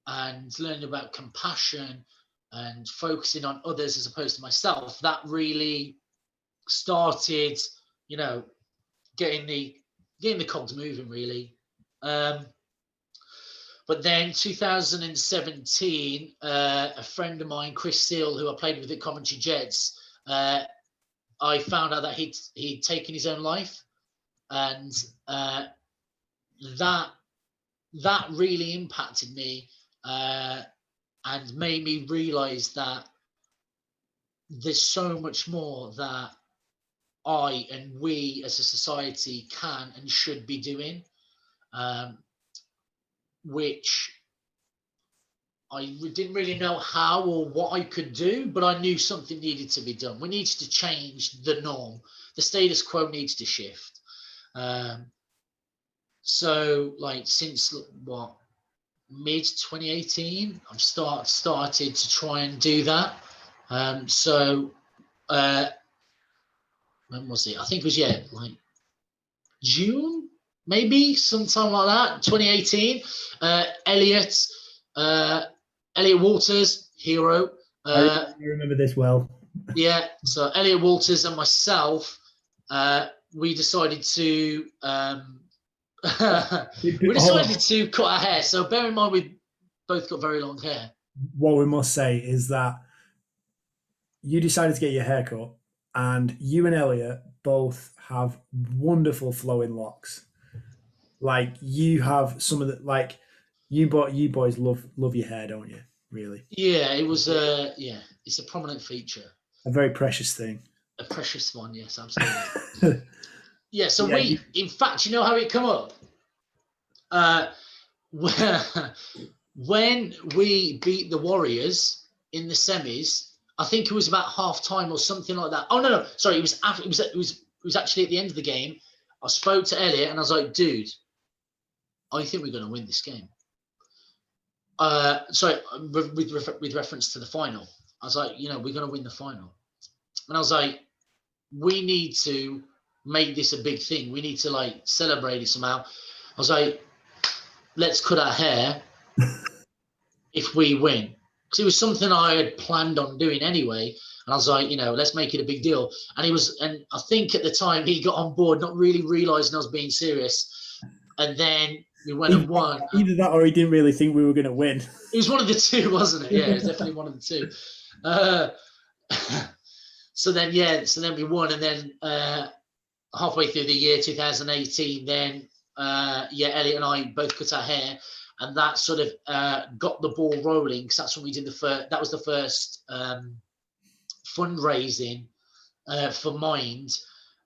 and learning about compassion and focusing on others as opposed to myself, that really started, getting the cogs moving, really. But then 2017, a friend of mine, Chris Seal, who I played with at Coventry Jets, I found out that he'd taken his own life, and that really impacted me, and made me realize that there's so much more that I and we as a society can and should be doing, which I didn't really know how or what I could do, but I knew something needed to be done. We needed to change the norm. The status quo needs to shift. So, like, since mid 2018, I've started to try and do that. So when was it? I think it was like June, maybe sometime like that. 2018. Elliot Walters, hero. I remember this well. Yeah. So Elliot Walters and myself, we decided to. We decided to cut our hair. So bear in mind, we both got very long hair. What we must say is that you decided to get your hair cut, and you and Elliot both have wonderful flowing locks. Like, you have some of the, like, you boys love your hair, don't you? Really? Yeah, it was it's a prominent feature. A very precious thing. A precious one, yes, absolutely. Yeah, so in fact, you know how it come up? When we beat the Warriors in the semis, I think it was about half time or something like that. Oh no, sorry, it was after. It was actually at the end of the game. I spoke to Elliot and I was like, dude, I think we're going to win this game. Sorry, with reference to the final, I was like, we're going to win the final, and I was like, we need to make this a big thing. We need to celebrate it somehow. I was like, let's cut our hair if we win. Because it was something I had planned on doing anyway. And I was like, let's make it a big deal. And I think at the time he got on board, not really realizing I was being serious. And then we went and won. Either that or he didn't really think we were going to win. It was one of the two, wasn't it? Yeah, it was definitely one of the two. So then we won. And then halfway through the year 2018, then Elliot and I both cut our hair, and that sort of got the ball rolling, because that's when we did that was the first fundraising for Mind,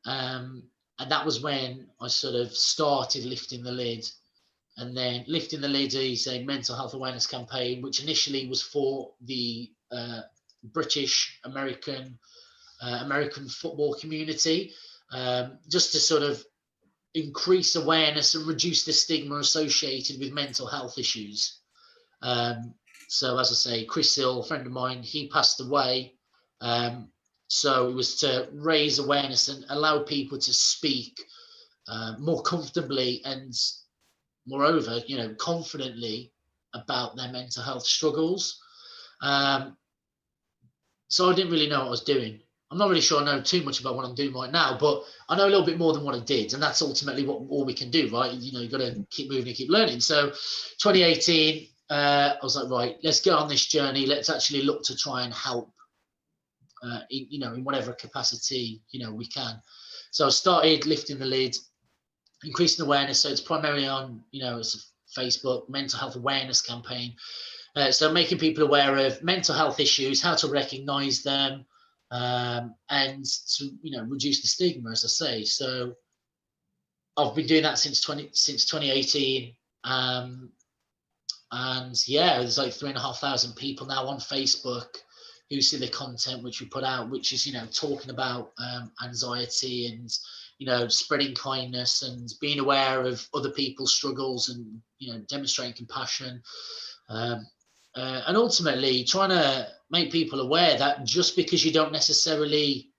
and that was when I sort of started Lifting the Lid. And then Lifting the Lid is a mental health awareness campaign, which initially was for the British American football community, just to sort of increase awareness and reduce the stigma associated with mental health issues. So as I say, Chris Hill, a friend of mine, he passed away. So it was to raise awareness and allow people to speak more comfortably and moreover, confidently about their mental health struggles. So I didn't really know what I was doing. I'm not really sure I know too much about what I'm doing right now, but I know a little bit more than what I did. And that's ultimately what all we can do, right? You've got to keep moving and keep learning. So 2018, I was like, right, let's get on this journey. Let's actually look to try and help, in whatever capacity, we can. So I started lifting the lid, increasing awareness. So it's primarily on, it's a Facebook mental health awareness campaign. So making people aware of mental health issues, how to recognize them, and to reduce the stigma, as I say. So I've been doing that since 2018, and yeah, there's like 3,500 people now on Facebook who see the content which we put out, which is talking about anxiety and spreading kindness and being aware of other people's struggles and demonstrating compassion. And ultimately trying to make people aware that just because you don't necessarily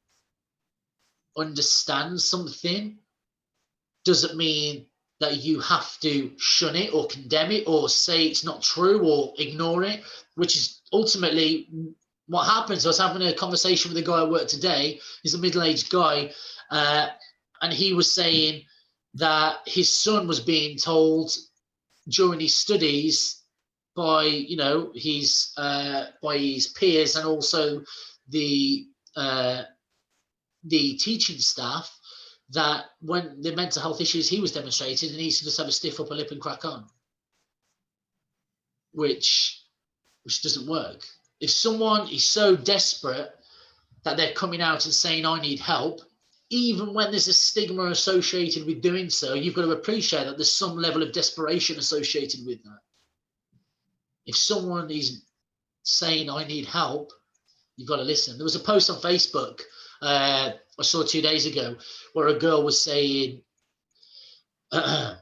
understand something doesn't mean that you have to shun it or condemn it or say it's not true or ignore it, which is ultimately what happens. I was having a conversation with a guy at work today. He's a middle-aged guy, and he was saying that his son was being told during his studies by his peers and also the teaching staff that when the mental health issues he was demonstrating, he needs to just have a stiff upper lip and crack on, which doesn't work. If someone is so desperate that they're coming out and saying I need help, even when there's a stigma associated with doing so, you've got to appreciate that there's some level of desperation associated with that. If someone is saying I need help, you've got to listen. There was a post on Facebook I saw 2 days ago where a girl was saying, a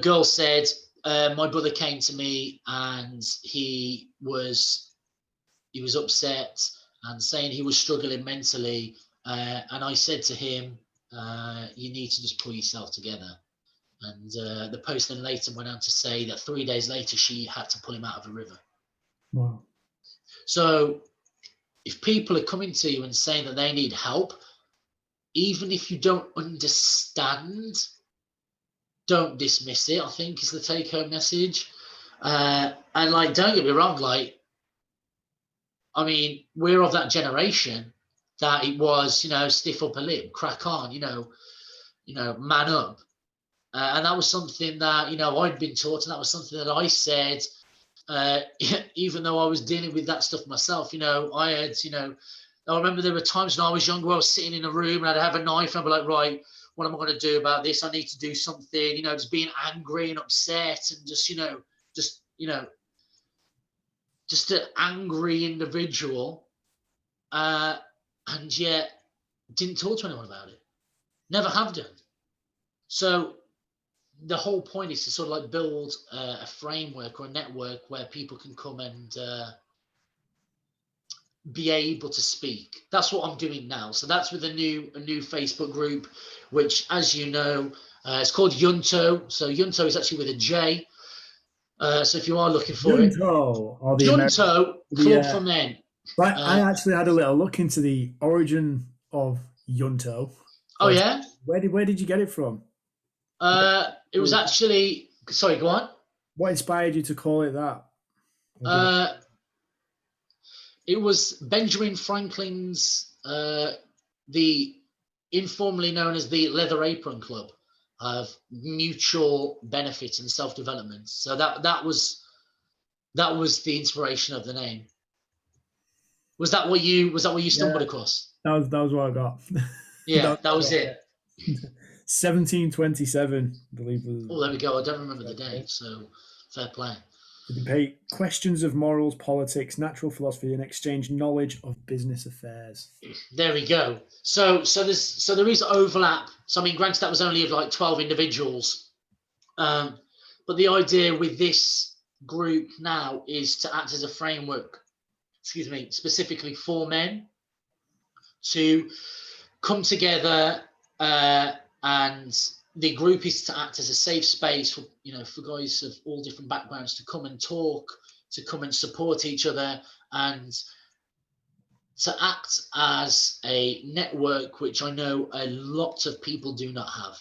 girl said, my brother came to me and he was upset and saying he was struggling mentally. And I said to him, you need to just pull yourself together. And the post then later went on to say that 3 days later, she had to pull him out of a river. Wow. So if people are coming to you and saying that they need help, even if you don't understand, don't dismiss it, I think is the take-home message. And don't get me wrong, we're of that generation that it was, stiff upper lip, crack on, man up. And that was something that, I'd been taught, and that was something that I said, even though I was dealing with that stuff myself. I had, I remember there were times when I was younger where I was sitting in a room and I'd have a knife and I'd be like, right, what am I going to do about this? I need to do something, just being angry and upset and just an angry individual. And yet didn't talk to anyone about it. Never have done. So the whole point is to sort of build a framework or a network where people can come and be able to speak. That's what I'm doing now. So that's with a new Facebook group, which, as you know, it's called Yunto. So Yunto is actually with a J. So if you are looking for Yunto, or the Yunto Club for Men. But I actually had a little look into the origin of Yunto. Oh yeah. Where did you get it from? It was actually. Sorry, go on. What inspired you to call it that? It was Benjamin Franklin's, the informally known as the Leather Apron Club of mutual benefit and self-development. So that was the inspiration of the name. Was that what you stumbled across? That was what I got. Yeah, that was it. 1727, I believe. Oh, there we go. I don't remember the date, so fair play. to debate questions of morals, politics, natural philosophy, and exchange knowledge of business affairs. There we go. So there is overlap. So I mean, granted, that was only of like 12 individuals, but the idea with this group now is to act as a framework, specifically for men to come together, and the group is to act as a safe space for for guys of all different backgrounds to come and talk, to come and support each other, and to act as a network, which I know a lot of people do not have.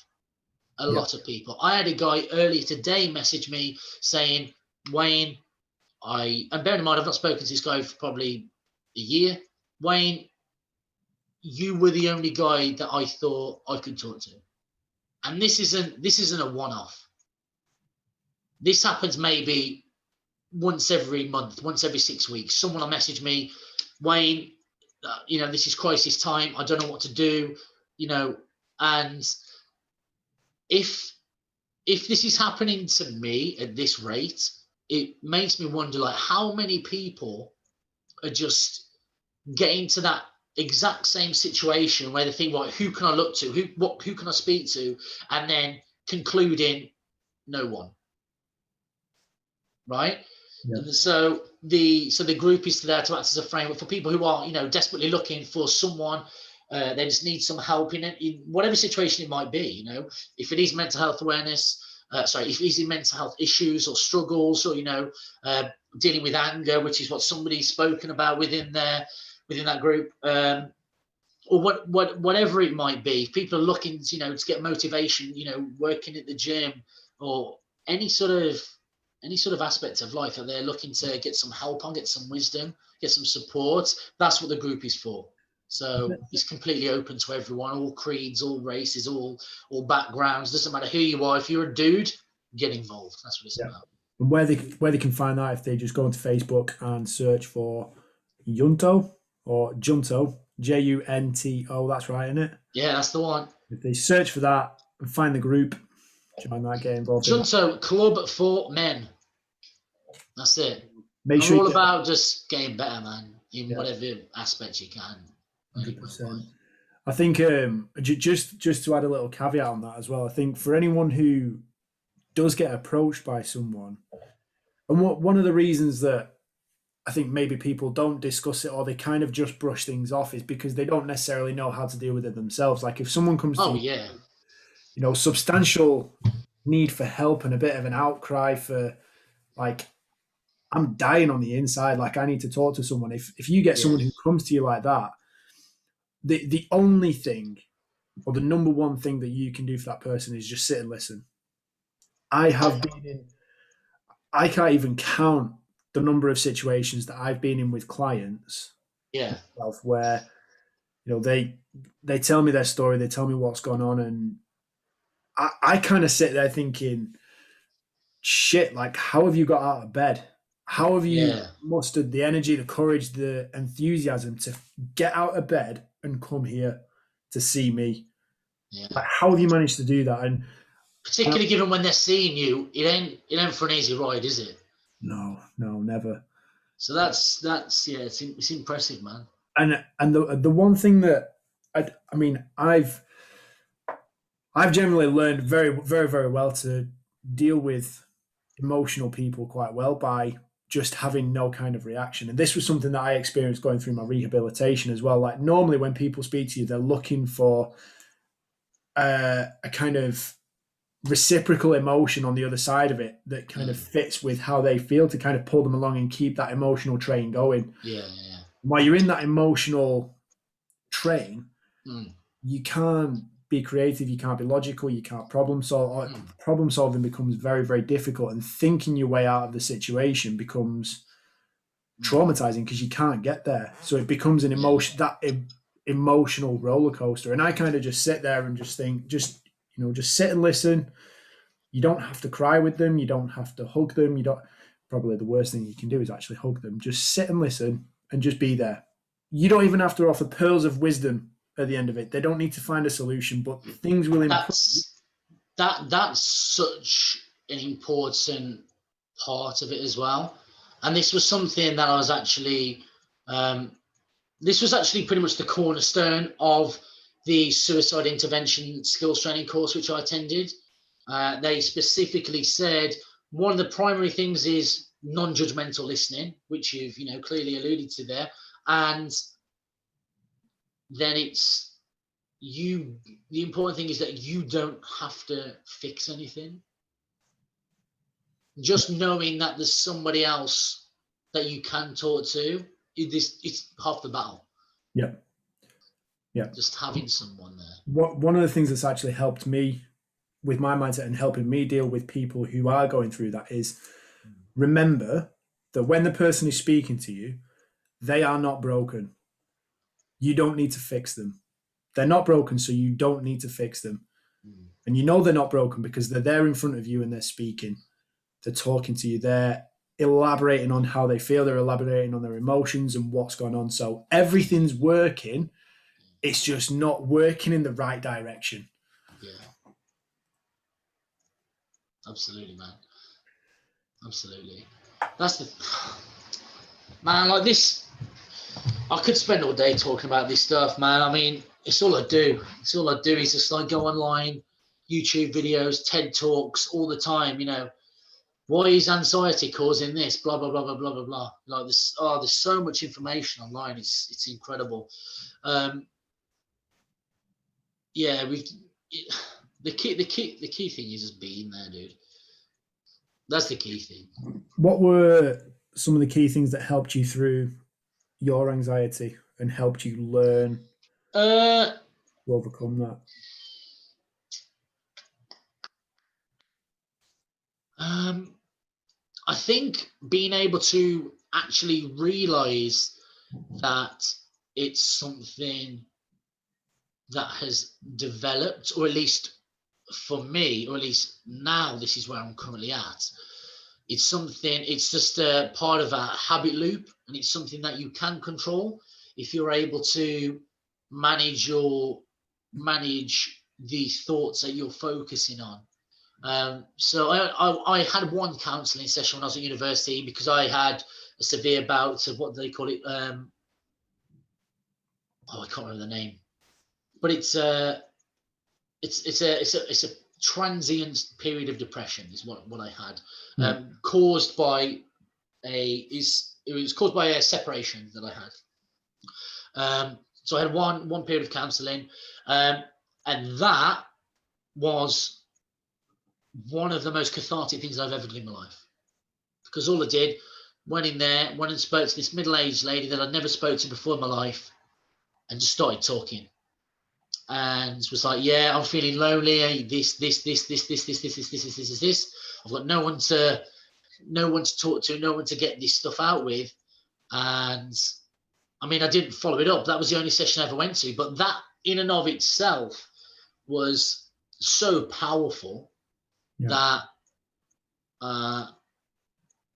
A lot of people. I had a guy earlier today message me saying, Wayne, and bearing in mind, I've not spoken to this guy for probably a year. Wayne, you were the only guy that I thought I could talk to. And this isn't a one-off. This happens maybe once every month, once every 6 weeks. Someone will message me, Wayne, this is crisis time. I don't know what to do, and if this is happening to me at this rate, it makes me wonder, like, how many people are just getting to that exact same situation where they think, well, who can I look to? Who can I speak to? And then concluding, no one. Right? Yeah. And so the group is there to act as a framework for people who are, desperately looking for someone. They just need some help in whatever situation it might be. If it is mental health awareness, if it is in mental health issues or struggles, or dealing with anger, which is what somebody's spoken about within that group, or whatever it might be. If people are looking, to get motivation, working at the gym, or any sort of aspect of life that they're looking to get some help on, get some wisdom, get some support, that's what the group is for. So it's completely open to everyone, all creeds, all races, all backgrounds. Doesn't matter who you are. If you're a dude, get involved. That's what it's about. And where they can find that, if they just go onto Facebook and search for Junto or Junto, Junto, that's right, isn't it? Yeah, that's the one. If they search for that and find the group, join that, get involved. Junto, Club for Men. That's it. We're all about just getting better, man, in whatever aspect you can. 100%. I think just to add a little caveat on that as well, I think for anyone who does get approached by someone, and one of the reasons that I think maybe people don't discuss it, or they kind of just brush things off, is because they don't necessarily know how to deal with it themselves. Like if someone comes to substantial need for help and a bit of an outcry for, like, I'm dying on the inside, like I need to talk to someone. If you get someone who comes to you like that, the only thing, or the number one thing that you can do for that person is just sit and listen. I can't even count the number of situations that I've been in with clients, where they tell me their story, they tell me what's going on, and I kind of sit there thinking, shit, like, how have you got out of bed? How have you mustered the energy, the courage, the enthusiasm to get out of bed and come here to see me? Yeah. Like, how have you managed to do that? And particularly given when they're seeing you, it ain't for an easy ride, is it? No, never. So that's it's impressive, man. And the one thing that I've generally learned very, very, very well to deal with emotional people quite well by just having no kind of reaction. And this was something that I experienced going through my rehabilitation as well. Like, normally when people speak to you, they're looking for a kind of reciprocal emotion on the other side of it that kind of fits with how they feel, to kind of pull them along and keep that emotional train going. While you're in that emotional train, you can't be creative, you can't be logical, you can't problem solve. Problem solving becomes very, very difficult, and thinking your way out of the situation becomes traumatizing because you can't get there. So it becomes an emotional roller coaster. And I kind of just sit there and just think, just sit and listen. You don't have to cry with them, you don't have to hug them, probably the worst thing you can do is actually hug them. Just sit and listen and just be there. You don't even have to offer pearls of wisdom at the end of it. They don't need to find a solution, but things will improve. That's such an important part of it as well. And this was something that I was actually, this was actually pretty much the cornerstone of the suicide intervention skills training course, which I attended. They specifically said one of the primary things is non-judgmental listening, which you've clearly alluded to there, and then it's you. The important thing is that you don't have to fix anything. Just knowing that there's somebody else that you can talk to, it's half the battle. Yeah. Just having someone there. One of the things that's actually helped me with my mindset and helping me deal with people who are going through that is remember that when the person is speaking to you, they are not broken. You don't need to fix them. They're not broken, so you don't need to fix them. And you know they're not broken because they're there in front of you and they're speaking. They're talking to you. They're elaborating on how they feel. They're elaborating on their emotions and what's going on. So everything's working. It's just not working in the right direction. Yeah. Absolutely, man. Absolutely. That's the man, like this. I could spend all day talking about this stuff, man. I mean, it's all I do. It's all I do is just like go online, YouTube videos, TED Talks all the time, Why is anxiety causing this? Blah blah blah blah blah blah blah. Like this, there's so much information online. It's incredible. The key thing is just being there, dude. That's the key thing. What were some of the key things that helped you through your anxiety and helped you learn to overcome that? I think being able to actually realize that it's something that has developed, or at least for me, or at least now this is where I'm currently at. It's just a part of a habit loop, and it's something that you can control if you're able to manage the thoughts that you're focusing on. So I had one counselling session when I was at university because I had a severe bout of what do they call it? I can't remember the name, but it's a transient period of depression is what I had, caused by a separation that I had. So I had one period of counselling, and that was one of the most cathartic things I've ever done in my life, because all I did, went in there, went and spoke to this middle-aged lady that I'd never spoken to before in my life, and just started talking, and was like, yeah, I'm feeling lonely, this. I've got no one to talk to, no one to get this stuff out with. And I mean, I didn't follow it up. That was the only session I ever went to, but that in and of itself was so powerful. Yeah.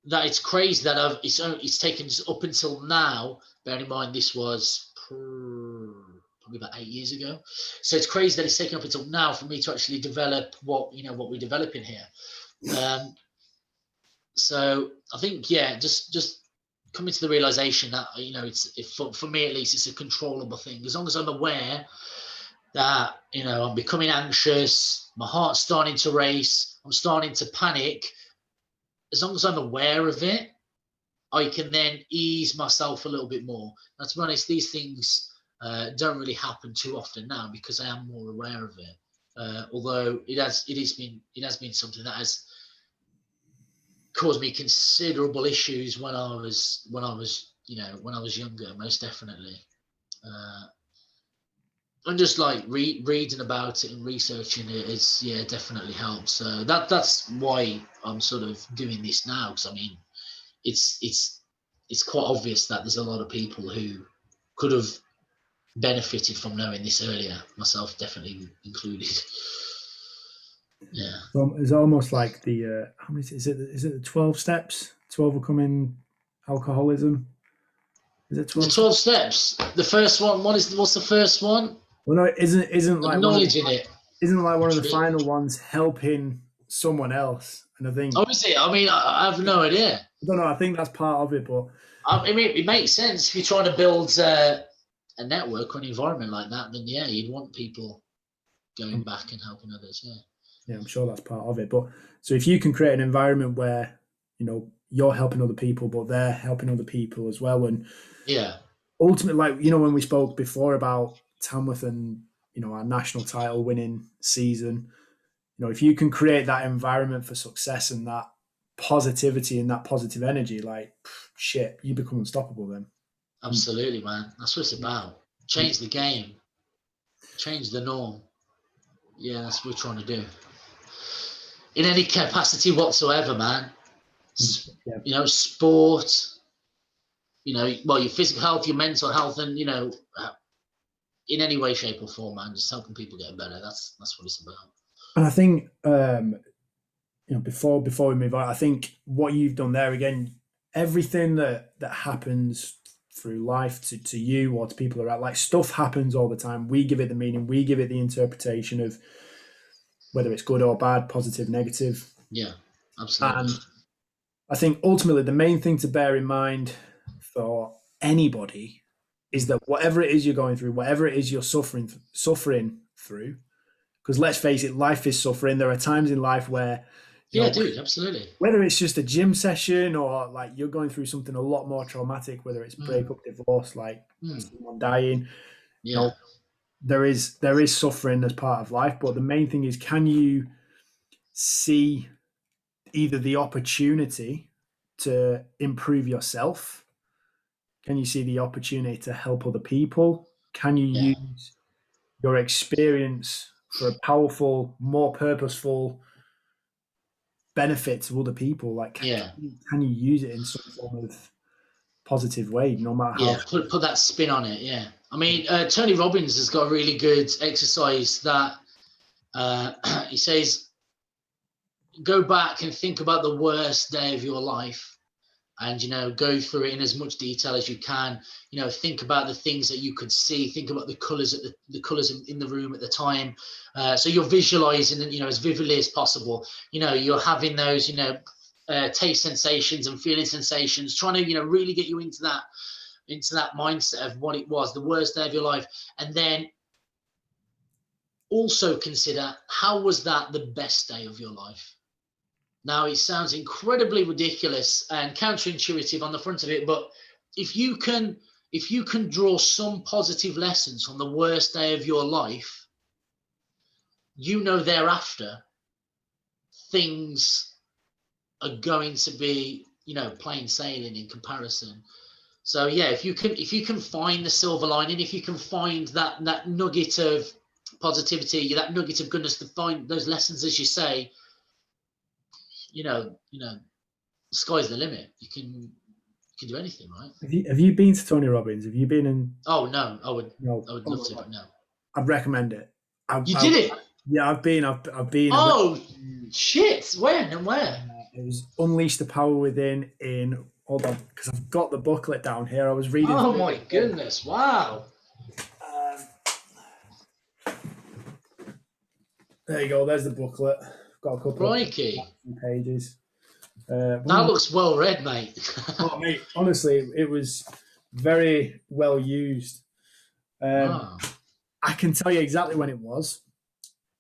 That it's crazy that it's taken up until now. Bear in mind, this was probably about 8 years ago. So it's crazy that it's taken up until now for me to actually develop what we're developing here. So I think, just coming to the realization that for me at least, it's a controllable thing. As long as I'm aware that I'm becoming anxious, my heart's starting to race, I'm starting to panic. As long as I'm aware of it, I can then ease myself a little bit more. Now, to be honest, these things don't really happen too often now because I am more aware of it. Although it has been something that has caused me considerable issues when I was younger, most definitely. And just like reading about it and researching it, it's definitely helps. So that's why I'm sort of doing this now, because I mean, it's quite obvious that there's a lot of people who could have benefited from knowing this earlier, myself definitely included. Yeah. So it's almost like the how many is it the 12 steps to overcoming alcoholism? Is it 12? The 12 steps. The first one. What's the first one? Well, no, isn't like acknowledging it. Isn't like one of the final ones helping someone else? And I think, Oh, is it? I mean, I have no idea. I don't know, I think that's part of it, but I mean, it makes sense if you're trying to build a network or an environment like that. Then yeah, you'd want people going back and helping others. yeah, I'm sure that's part of it. But so if you can create an environment where, you know, you're helping other people, but they're helping other people as well. And Yeah. ultimately, like, you know, when we spoke before about Tamworth and, you know, our national title winning season, you know, if you can create that environment for success and that positivity and that positive energy, like, shit, you become unstoppable then. Absolutely, man. That's what it's about. Change the game. Change the norm. Yeah, that's what we're trying to do. In any capacity whatsoever, man. Yeah. You know, sport, you know, well, your physical health, your mental health, and, you know, in any way, shape, or form, man, just helping people get better. That's what it's about. And I think, you know, before we move on, I think what you've done there again, everything that happens through life to you or to people around, like, stuff happens all the time. We give it the meaning, we give it the interpretation of whether it's good or bad, positive, negative. Yeah, absolutely. And I think ultimately the main thing to bear in mind for anybody is that whatever it is you're going through, whatever it is you're suffering through, because let's face it, life is suffering. There are times in life where, you Yeah, know, dude, absolutely. whether it's just a gym session or like you're going through something a lot more traumatic, whether it's breakup, divorce, like someone dying, you Yeah, know, there is suffering as part of life. But the main thing is, can you see either the opportunity to improve yourself? Can you see the opportunity to help other people? Can you yeah, use your experience for a powerful, more purposeful benefit to other people? Like, yeah, can you use it in some form of positive way, no matter how? yeah. Put that spin on it. Yeah. I mean, Tony Robbins has got a really good exercise that he says, go back and think about the worst day of your life, and, you know, go through it in as much detail as you can. You know, think about the things that you could see, think about the colors at the colors in the room at the time, so you're visualizing, you know, as vividly as possible. You know, you're having those, you know, taste sensations and feeling sensations, trying to, you know, really get you into that mindset of what it was, the worst day of your life. And then also consider, how was that the best day of your life? Now, it sounds incredibly ridiculous and counterintuitive on the front of it, but if you can draw some positive lessons from the worst day of your life, you know, thereafter things are going to be, you know, plain sailing in comparison. So yeah, if you can find the silver lining, if you can find that nugget of positivity, that nugget of goodness, to find those lessons, as you say, you know, sky's the limit. You can do anything, right? Have you been to Tony Robbins? Have you been in? Oh no, I would No, love to, but no. I'd recommend it. You did it? Yeah, I've been. I've been. Oh shit! When and where? It was Unleash the Power Within in. Hold on, because I've got the booklet down here. I was reading. Oh my goodness! Wow. There you go. There's the booklet. Got a couple Crikey. of pages. That looks well read, mate. Oh, mate, honestly, it was very well used. Wow. I can tell you exactly when it was.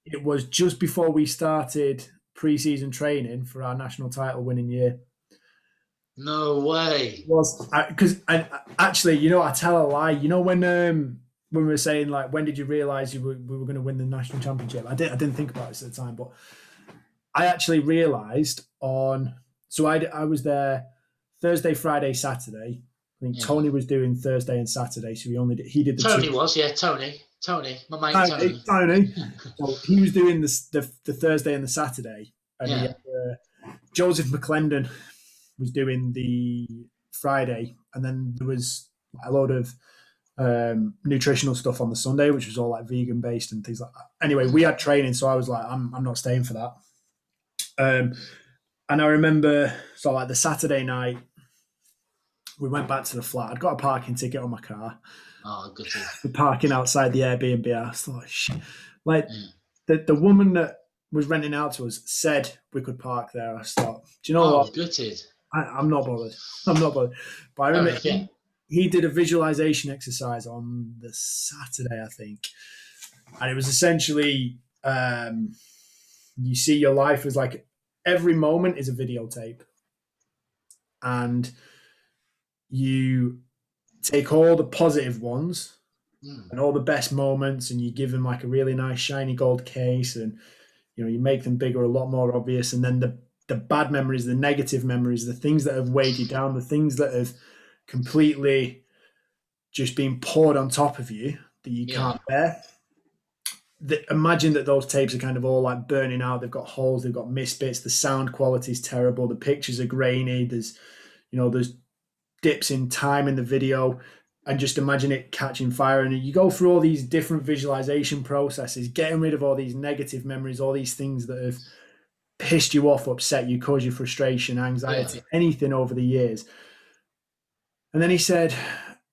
It was just before we started pre-season training for our national title winning year. No way. It was because actually, you know, I tell a lie. You know, when we were saying, like, when did you realise we were going to win the national championship? I didn't think about this at the time, but I actually realised on. So I was there Thursday, Friday, Saturday. I think Tony was doing Thursday and Saturday, so he did the Tony was, yeah, Tony, my mate Tony. Tony. So he was doing the Thursday and the Saturday, and he had, Joseph McClendon was doing the Friday, and then there was a load of nutritional stuff on the Sunday, which was all like vegan based and things like that. Anyway, we had training, so I was like, I'm not staying for that. And I remember, so like the Saturday night, we went back to the flat. I'd got a parking ticket on my car. Oh, good. The parking outside the Airbnb. I thought, shit. Like the woman that was renting out to us said we could park there. I thought, do you know Oh, what? gutted. I'm not bothered. I'm not bothered. But I Fair remember enough, yeah. he did a visualization exercise on the Saturday, I think. And it was essentially you see your life as like every moment is a videotape. And you take all the positive ones and all the best moments and you give them like a really nice shiny gold case and you make them bigger, a lot more obvious. And then the bad memories, the negative memories, the things that have weighed you down, the things that have completely just been poured on top of you that you can't bear. Imagine that those tapes are kind of all like burning out. They've got holes, they've got missed bits. The sound quality is terrible. The pictures are grainy. There's dips in time in the video, and just imagine it catching fire. And you go through all these different visualization processes, getting rid of all these negative memories, all these things that have pissed you off, upset you, caused you frustration, anxiety, anything over the years. And then he said,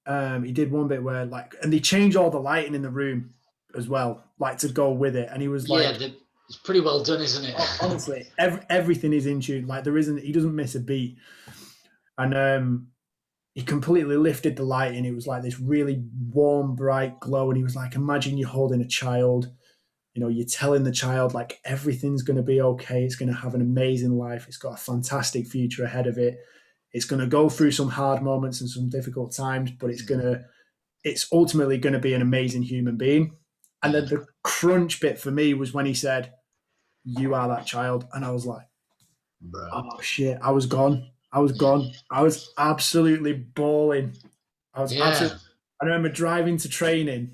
he did one bit where and they changed all the lighting in the room as well, to go with it. And he was like, it's pretty well done, isn't it? Honestly, everything is in tune. He doesn't miss a beat. And he completely lifted the lighting. It was like this really warm, bright glow. And he was like, imagine you're holding a child. You're telling the child everything's going to be okay. It's going to have an amazing life. It's got a fantastic future ahead of it. It's going to go through some hard moments and some difficult times, but it's ultimately going to be an amazing human being. And then the crunch bit for me was when he said, you are that child. And I was like, bro. Oh shit, I was gone. I was absolutely bawling. I remember driving to training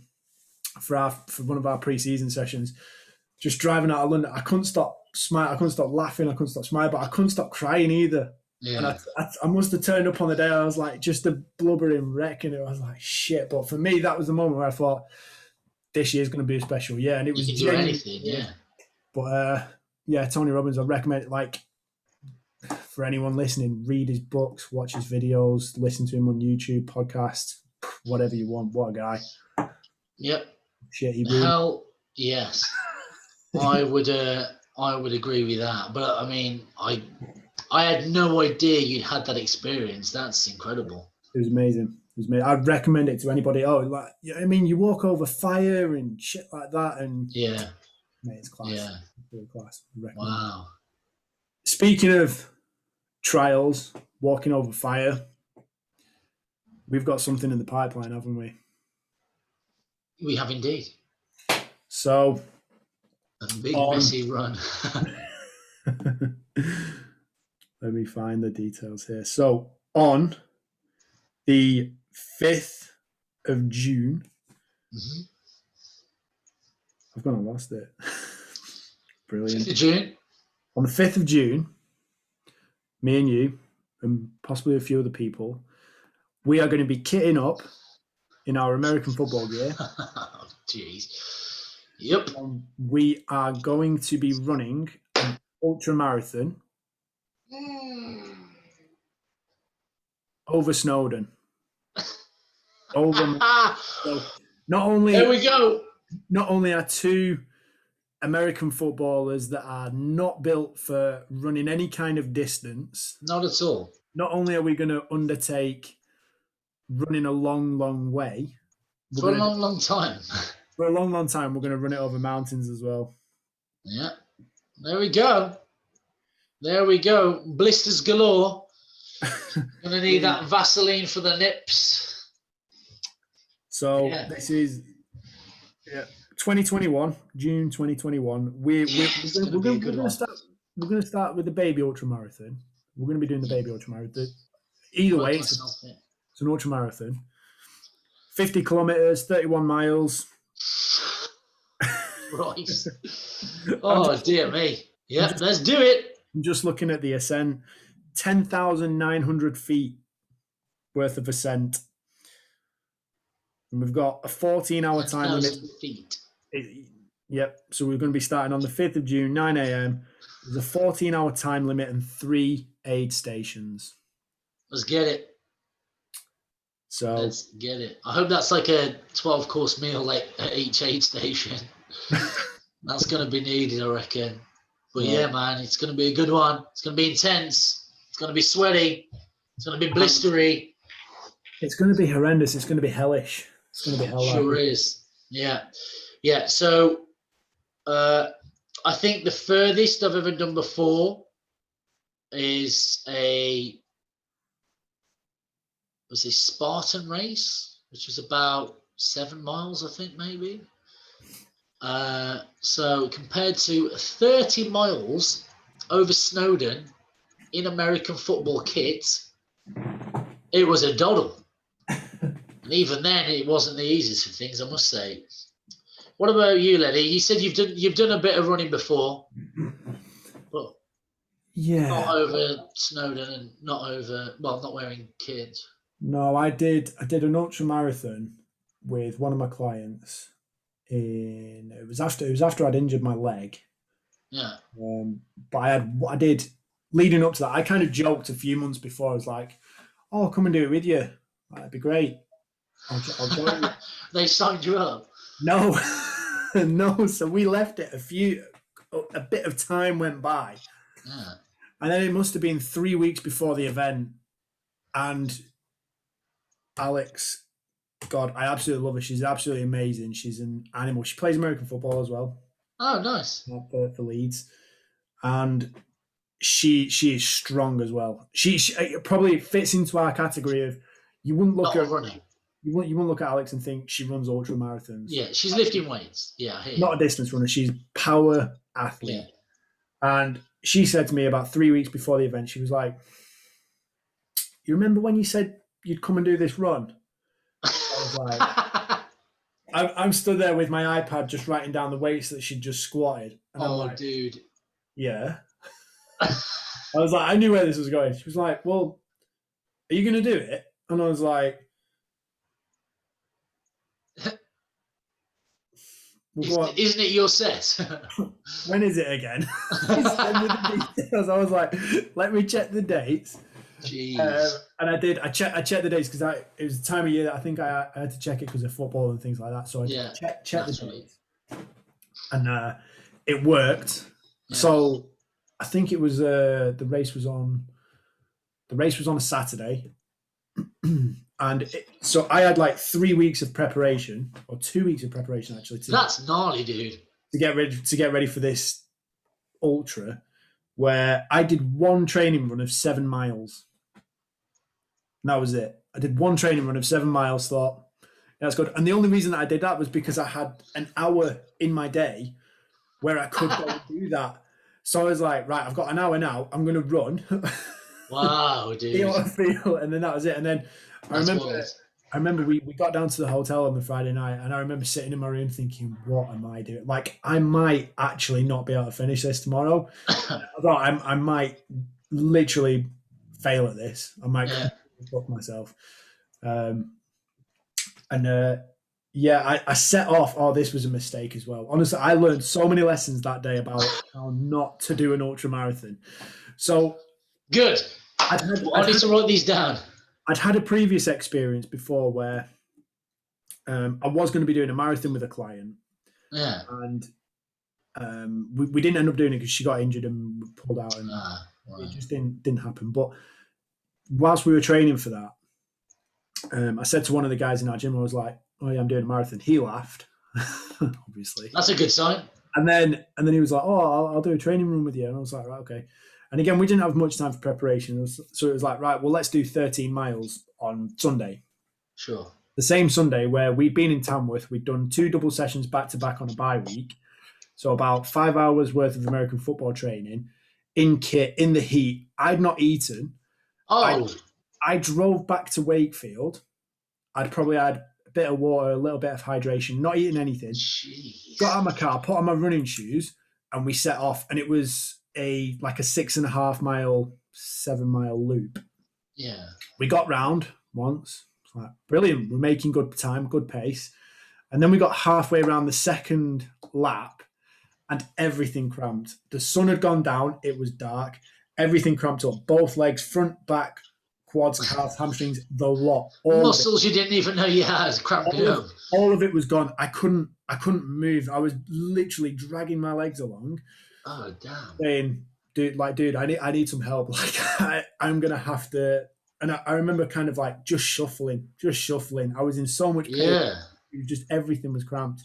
for one of our pre-season sessions, just driving out of London. I couldn't stop smiling. I couldn't stop laughing. I couldn't stop smiling, but I couldn't stop crying either. Yeah. And I must have turned up on the day. I was like just a blubbering wreck, and I was like, shit. But for me, that was the moment where I thought this year's going to be a special year, and it was do anything, yeah. But Tony Robbins, I recommend it. For anyone listening, read his books, watch his videos, listen to him on YouTube, podcasts, whatever you want. What a guy! Yep. Shit, hell yes, I would agree with that. But I mean, I had no idea you'd had that experience. That's incredible. It was amazing. I'd recommend it to anybody. Oh, you walk over fire and shit like that, and mate, it's class. Yeah, it's really class. Wow. Speaking of trials, walking over fire, we've got something in the pipeline, haven't we? We have indeed. So, a big messy run. Let me find the details here. So, on the 5th of June, I've gone and lost it. Brilliant. 5th of June. On the 5th of June, me and you, and possibly a few other people, we are going to be kitting up in our American football gear. Jeez. Yep. We are going to be running an ultra marathon over Snowdon. So not only there we go. Not only are two American footballers that are not built for running any kind of distance. Not at all. Not only are we going to undertake running a long, long way. For a long, long time. For a long, long time, we're going to run it over mountains as well. Yeah. There we go. There we go. Blisters galore. Going to need that Vaseline for the nips. So this is 2021, June 2021. We're going to start with the baby ultra marathon. We're going to be doing the baby ultra marathon. Either way, it's an ultra marathon. 50 kilometers, 31 miles. Right. Oh, dear me. Yeah, let's do it. I'm just looking at the ascent. 10,900 feet worth of ascent. And we've got a 14-hour time limit. Feet. Yep. So we're going to be starting on the 5th of June, 9 a.m. There's a 14-hour time limit and 3 aid stations. Let's get it. So let's get it. I hope that's like a 12-course meal at each aid station. That's going to be needed, I reckon. But yeah, man, it's going to be a good one. It's going to be intense. It's going to be sweaty. It's going to be blistery. It's going to be horrendous. It's going to be hellish. It's going to be hell. Sure is. Yeah. Yeah. So I think the furthest I've ever done before is a Spartan race, which was about 7 miles, I think, maybe. So compared to 30 miles over Snowdon in American football kit, it was a doddle. And even then, it wasn't the easiest of things, I must say. What about you, Lenny? You said you've done a bit of running before, but not over Snowdon and not wearing kit. No, I did an ultra marathon with one of my clients. It was after I'd injured my leg. Yeah. But I did leading up to that. I kind of joked a few months before. I was like, "Oh, I'll come and do it with you. That'd be great. I'll join you." They signed you up. No, no. So we left it. A bit of time went by, and then it must have been 3 weeks before the event. And Alex, God, I absolutely love her. She's absolutely amazing. She's an animal. She plays American football as well. Oh, nice. For Leeds, and she is strong as well. She probably fits into our category of you wouldn't look at running. You wouldn't look at Alex and think she runs ultra marathons. Yeah, she's lifting weights. Yeah, not a distance runner. She's power athlete. Yeah. And she said to me about 3 weeks before the event, she was like, "You remember when you said you'd come and do this run?" I was like, I'm stood there with my iPad just writing down the weights that she'd just squatted. And I'm like, dude. Yeah. I was like, I knew where this was going. She was like, "Well, are you going to do it?" And I was like, well, isn't it your set? When is it again? I was like, let me check the dates. Jeez. And I did. I checked the dates because it was the time of year that I think I had to check it because of football and things like that. So I checked the dates, and it worked. Yeah. So I think it was the race was on a Saturday, and so I had like 3 weeks of preparation, or 2 weeks of preparation actually. That's gnarly, dude. To get ready for this ultra, where I did one training run of 7 miles. And that was it. I did one training run of 7 miles. Thought that's good. And the only reason that I did that was because I had an hour in my day where I could go and do that. So I was like, right, I've got an hour now. I'm going to run. Wow, dude. See what I feel. And then that was it. And then I remember we got down to the hotel on the Friday night, and I remember sitting in my room thinking, what am I doing? Like, I might actually not be able to finish this tomorrow. I thought I might literally fail at this. I might fuck myself. I set off. Oh, this was a mistake as well. Honestly, I learned so many lessons that day about how not to do an ultra marathon. So good. I need to write these down. I'd had a previous experience before where I was going to be doing a marathon with a client. Yeah. And we didn't end up doing it because she got injured and pulled out, and it just didn't happen. But whilst we were training for that, I said to one of the guys in our gym, I was like, "Oh yeah, I'm doing a marathon." He laughed, obviously. That's a good sign. And then he was like, "Oh, I'll do a training run with you." And I was like, "Right, okay." And again, we didn't have much time for preparation. So it was like, right, well, let's do 13 miles on Sunday. Sure. The same Sunday where we'd been in Tamworth, we'd done 2 double sessions back to back on a bye week. So about 5 hours worth of American football training in kit, in the heat. I'd not eaten. Oh. I drove back to Wakefield. I'd probably had a bit of water, a little bit of hydration, not eating anything. Jeez. Got out of my car, put on my running shoes, and we set off. And it was a 6.5 mile, 7 mile loop. Yeah. We got round once. It's like, brilliant. We're making good time, good pace. And then we got halfway around the second lap and everything cramped. The sun had gone down. It was dark. Everything cramped up. Both legs, front, back, quads, calves, hamstrings, the lot. Muscles you didn't even know you had cramping up. All of it was gone. I couldn't move. I was literally dragging my legs along. Oh damn. saying, dude, I need some help. Like, I'm gonna have to. And I remember kind of like just shuffling. I was in so much pain. Yeah. It was just everything was cramped.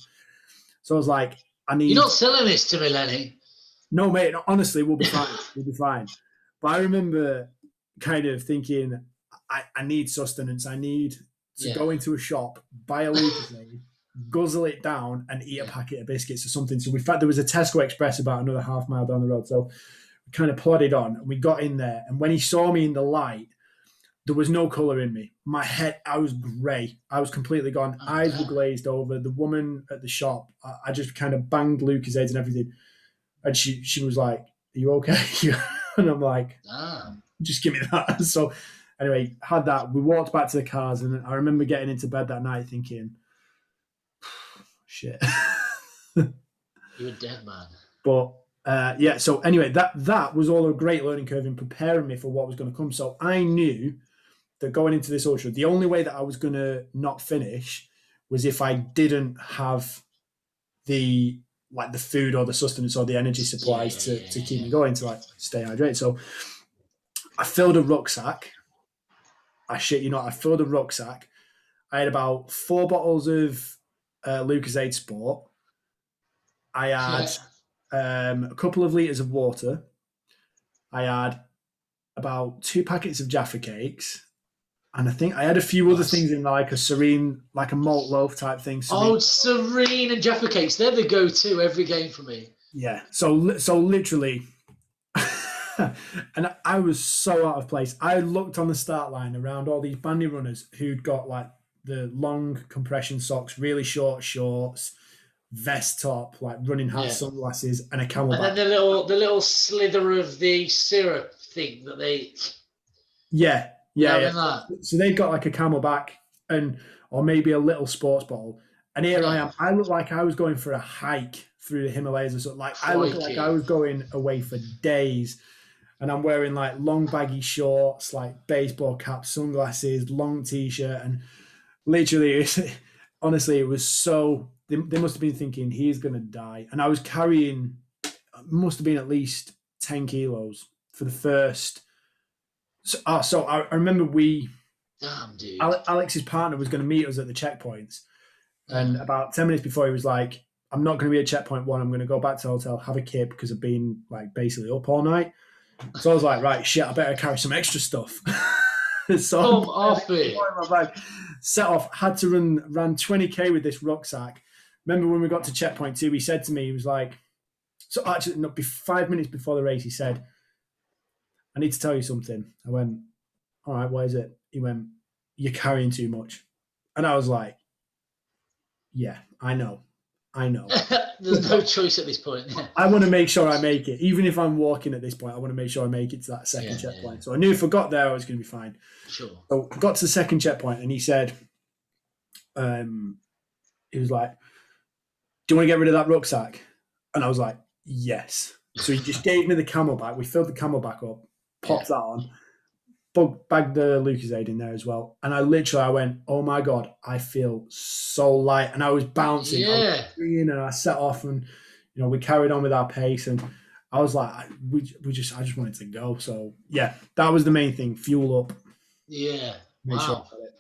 So I was like, I You're need. not selling this to me, Lenny. No, mate. Honestly, we'll be fine. We'll be fine. But I remember kind of thinking, I need sustenance. I need to Yeah. go into a shop, buy a Lucozade, guzzle it down, and eat a Yeah. packet of biscuits or something. So we found there was a Tesco Express about another half mile down the road. So we kind of plodded on, and we got in there. And when he saw me in the light, there was no color in me. My head, I was grey. I was completely gone. Oh, Eyes were damn. glazed over. The woman at the shop, I just kind of banged Lucozades and everything. And she was like, "Are you okay?" And I'm like, Damn. "Just give me that." So anyway, had that. We walked back to the cars, and I remember getting into bed that night thinking, "Shit." You're a dead man. But yeah, so anyway, that was all a great learning curve in preparing me for what was going to come. So I knew that going into this ultra, the only way that I was going to not finish was if I didn't have the food or the sustenance or the energy supplies to keep me going, to like stay hydrated. So I filled a rucksack. I shit you not, I filled a rucksack. I had about 4 bottles of Lucozade Sport. I had a couple of litres of water. I had about 2 packets of Jaffa cakes. And I think I had a few other things in, like a serene, like a malt loaf type thing. Serene. Oh, Serene and Jaffa Cakes. They're the go-to every game for me. Yeah. So literally, and I was so out of place. I looked on the start line around all these bandy runners who'd got like the long compression socks, really short shorts, vest top, like running hat, sunglasses, and a camelback. And then the little slither of the syrup thing that they. Yeah. That. So they've got like a camelback or maybe a little sports bottle. And here I am. I look like I was going for a hike through the Himalayas or something. Like I look like I was going away for days. And I'm wearing like long baggy shorts, like baseball cap, sunglasses, long t-shirt, and literally, honestly, it was so. They must have been thinking he's gonna die, and I was carrying, must have been at least 10 kilos for the first. So I remember Damn, dude. Alex's partner was going to meet us at the checkpoints, and about 10 minutes before, he was like, "I'm not going to be at checkpoint 1. I'm going to go back to the hotel, have a kip because I've been like basically up all night." So I was like, right, shit, I better carry some extra stuff. So come off it. Set off, had to ran 20k with this rucksack. Remember when we got to checkpoint 2, he said to me, he was like, so actually, not 5 minutes before the race, he said, "I need to tell you something." I went, "All right, what is it?" He went, "You're carrying too much." And I was like, "Yeah, I know. There's no choice at this point. I want to make sure I make it. Even if I'm walking at this point, I want to make sure I make it to that second checkpoint." Yeah. So I knew if I got there, I was going to be fine. Sure. So I got to the second checkpoint, and he said, he was like, "Do you want to get rid of that rucksack?" And I was like, "Yes." So he just gave me the camelback. We filled the camelback up, popped that on, bagged the Lucozade in there as well. And I went, "Oh my God, I feel so light." And I was bouncing. Yeah. And I set off, and we carried on with our pace. And I was like, I just wanted to go. So yeah, that was the main thing. Fuel up. Yeah. Make wow. Sure I got it.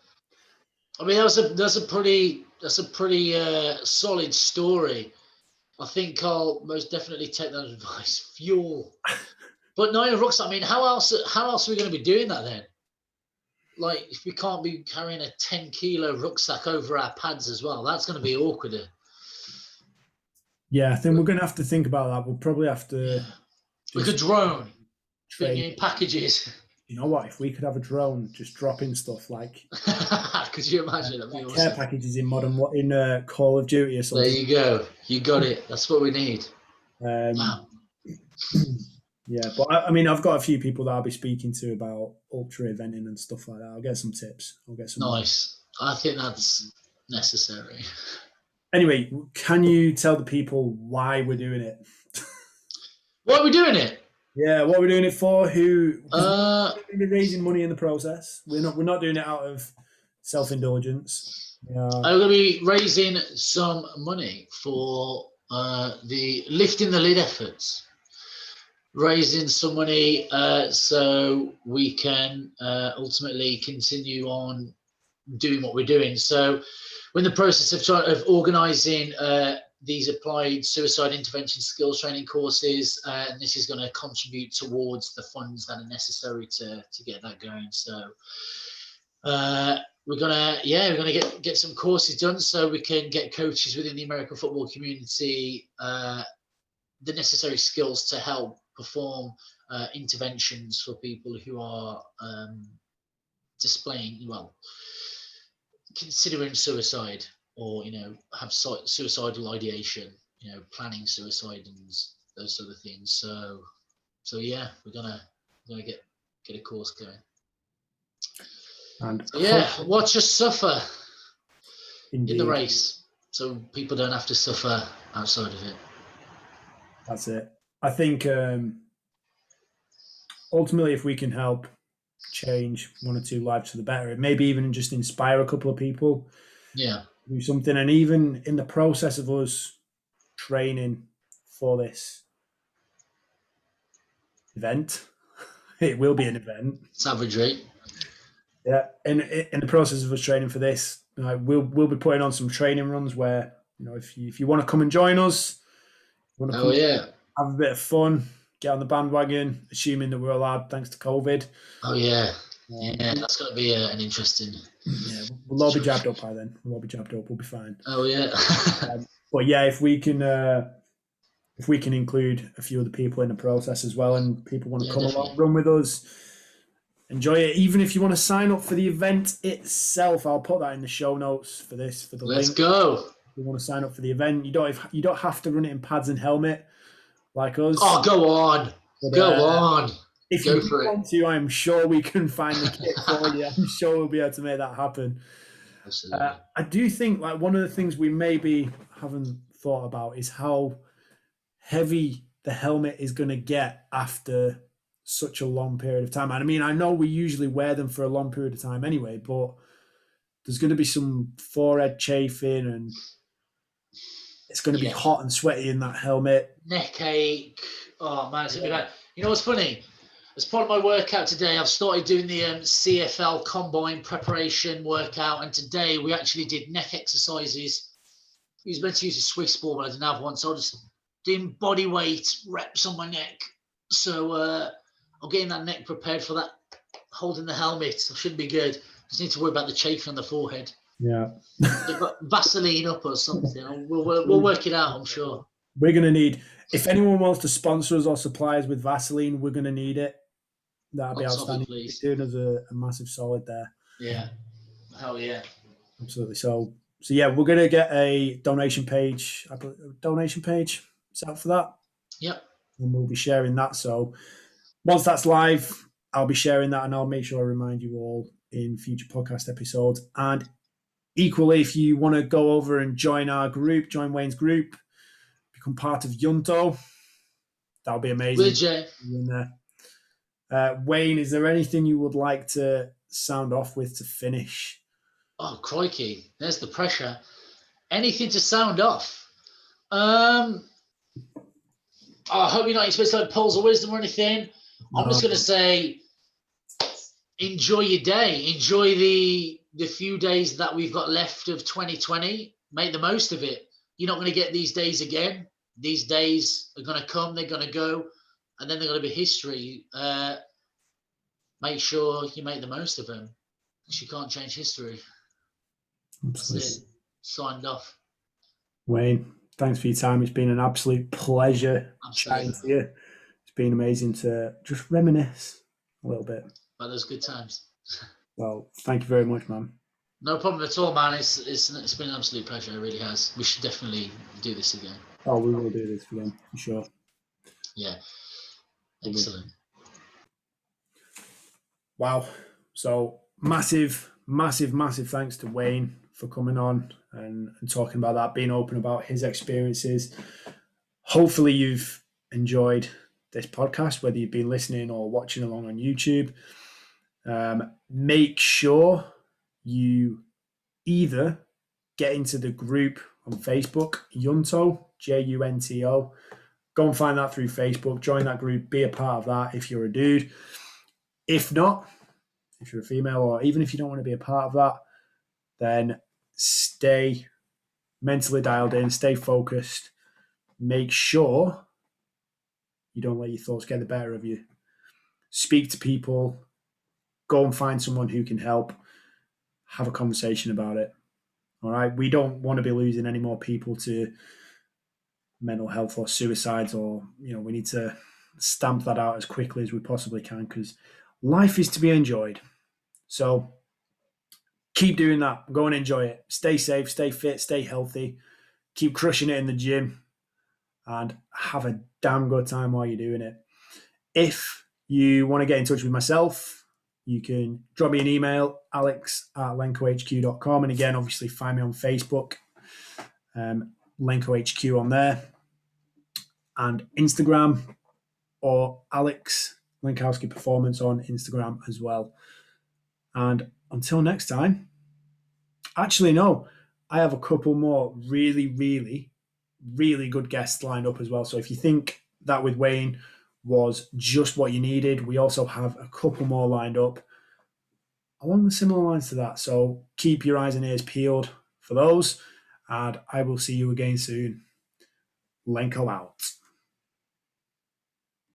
I mean, that's a pretty solid story. I think I'll most definitely take that advice. Fuel. But no, rucksack. I mean, how else are we going to be doing that then? Like, if we can't be carrying a 10-kilo rucksack over our pads as well, that's going to be awkward. Yeah, I think we're going to have to think about that. We'll probably have to. Like a drone. Bringing packages. You know what? If we could have a drone just dropping stuff like. Could you imagine? That'd be awesome. Care packages in Call of Duty or something. There you go. You got it. That's what we need. Wow. Yeah, but I mean, I've got a few people that I'll be speaking to about ultra eventing and stuff like that. I'll get some tips. Nice. I think that's necessary. Anyway, can you tell the people why we're doing it? Why are we doing it? Yeah, what we're doing it for? Who? We're going to be raising money in the process. We're not doing it out of self-indulgence. I'm going to be raising some money for the Lifting the Lid efforts. raising some money so we can ultimately continue on doing what we're doing. So we're in the process of organising these applied suicide intervention skills training courses, and this is going to contribute towards the funds that are necessary to get that going. So we're gonna get some courses done so we can get coaches within the American football community the necessary skills to help perform interventions for people who are considering suicide, or have suicidal ideation, planning suicide and those sort of things. So yeah, we're gonna get a course going. And so yeah, watch us suffer indeed. in the race, so people don't have to suffer outside of it. That's it. I think ultimately, if we can help change one or two lives for the better, maybe even just inspire a couple of people, do something. And even in the process of us training for this event, it will be an event. Savagery. Yeah, in the process of us training for this, we'll be putting on some training runs where if you want to come and join us, have a bit of fun, get on the bandwagon, assuming that we're allowed thanks to COVID. That's going to be an interesting. Yeah, we'll all be jabbed up by then. We'll be fine. But yeah, if we can include a few other people in the process as well, and people want to come along, run with us, enjoy it. Even if you want to sign up for the event itself, I'll put that in the show notes for this, for the link. Let's go. If you want to sign up for the event, you don't have to run it in pads and helmet like us. Oh, go on. But, go on. If you want to, I'm sure we can find the kit for you. I'm sure we'll be able to make that happen. Absolutely. I do think one of the things we maybe haven't thought about is how heavy the helmet is going to get after such a long period of time. And I mean, I know we usually wear them for a long period of time anyway, but there's going to be some forehead chafing, and it's going to be hot and sweaty in that helmet. Neck ache. Oh man, it's going to be bad. You know what's funny? As part of my workout today, I've started doing the CFL combine preparation workout, and today we actually did neck exercises. I was meant to use a Swiss ball, but I didn't have one, so I just did body weight reps on my neck. So I'm getting that neck prepared for that, holding the helmet. I should be good. Just need to worry about the chafing on the forehead. Yeah. Vaseline up or something. We'll work it out, I'm sure. We're going to need, if anyone wants to sponsor us or supply us with Vaseline, we're going to need it. That'd be outstanding. Doing us a massive solid there. Yeah. Hell yeah. Absolutely. So yeah, we're going to get a donation page set up for that. Yep. And we'll be sharing that. So once that's live, I'll be sharing that, and I'll make sure I remind you all in future podcast episodes. And equally, if you want to go over and join our group, join Wayne's group, become part of Yunto, that'll be amazing. Wayne, is there anything you would like to sound off with to finish? Oh, crikey. There's the pressure. Anything to sound off? I hope you're not expecting like pearls of wisdom or anything. No. I'm just going to say, enjoy your day. Enjoy the few days that we've got left of 2020. Make the most of it. You're not going to get these days again. These days are going to come, they're going to go, and then they're going to be history. Make sure you make the most of them, because you can't change history. Absolutely. That's it. Signed off. Wayne, thanks for your time. It's been an absolute pleasure chatting to you. It's been amazing to just reminisce a little bit about those good times. Well, thank you very much, man. No problem at all, man. It's been an absolute pleasure. It really has. We should definitely do this again. Oh, we will do this again for sure. Yeah. Excellent. Wow. So massive thanks to Wayne for coming on and talking about that, being open about his experiences. Hopefully you've enjoyed this podcast, whether you've been listening or watching along on YouTube. Make sure you either get into the group on Facebook, Yunto, Junto, go and find that through Facebook. Join that group. Be a part of that if you're a dude. If not, if you're a female, or even if you don't want to be a part of that, then stay mentally dialed in, stay focused. Make sure you don't let your thoughts get the better of you. Speak to people. Go and find someone who can help. Have a conversation about it. All right. We don't want to be losing any more people to mental health or suicides, or, we need to stamp that out as quickly as we possibly can, because life is to be enjoyed. So keep doing that. Go and enjoy it. Stay safe, stay fit, stay healthy. Keep crushing it in the gym and have a damn good time while you're doing it. If you want to get in touch with myself, you can drop me an email, alex@lenkohq.com. And again, obviously, find me on Facebook, LenkoHQ on there, and Instagram, or Alex Lenkowski Performance on Instagram as well. And until next time, actually, no, I have a couple more really, really, really good guests lined up as well. So if you think that with Wayne was just what you needed, we also have a couple more lined up along the similar lines to that. So keep your eyes and ears peeled for those, and I will see you again soon. Lenko out.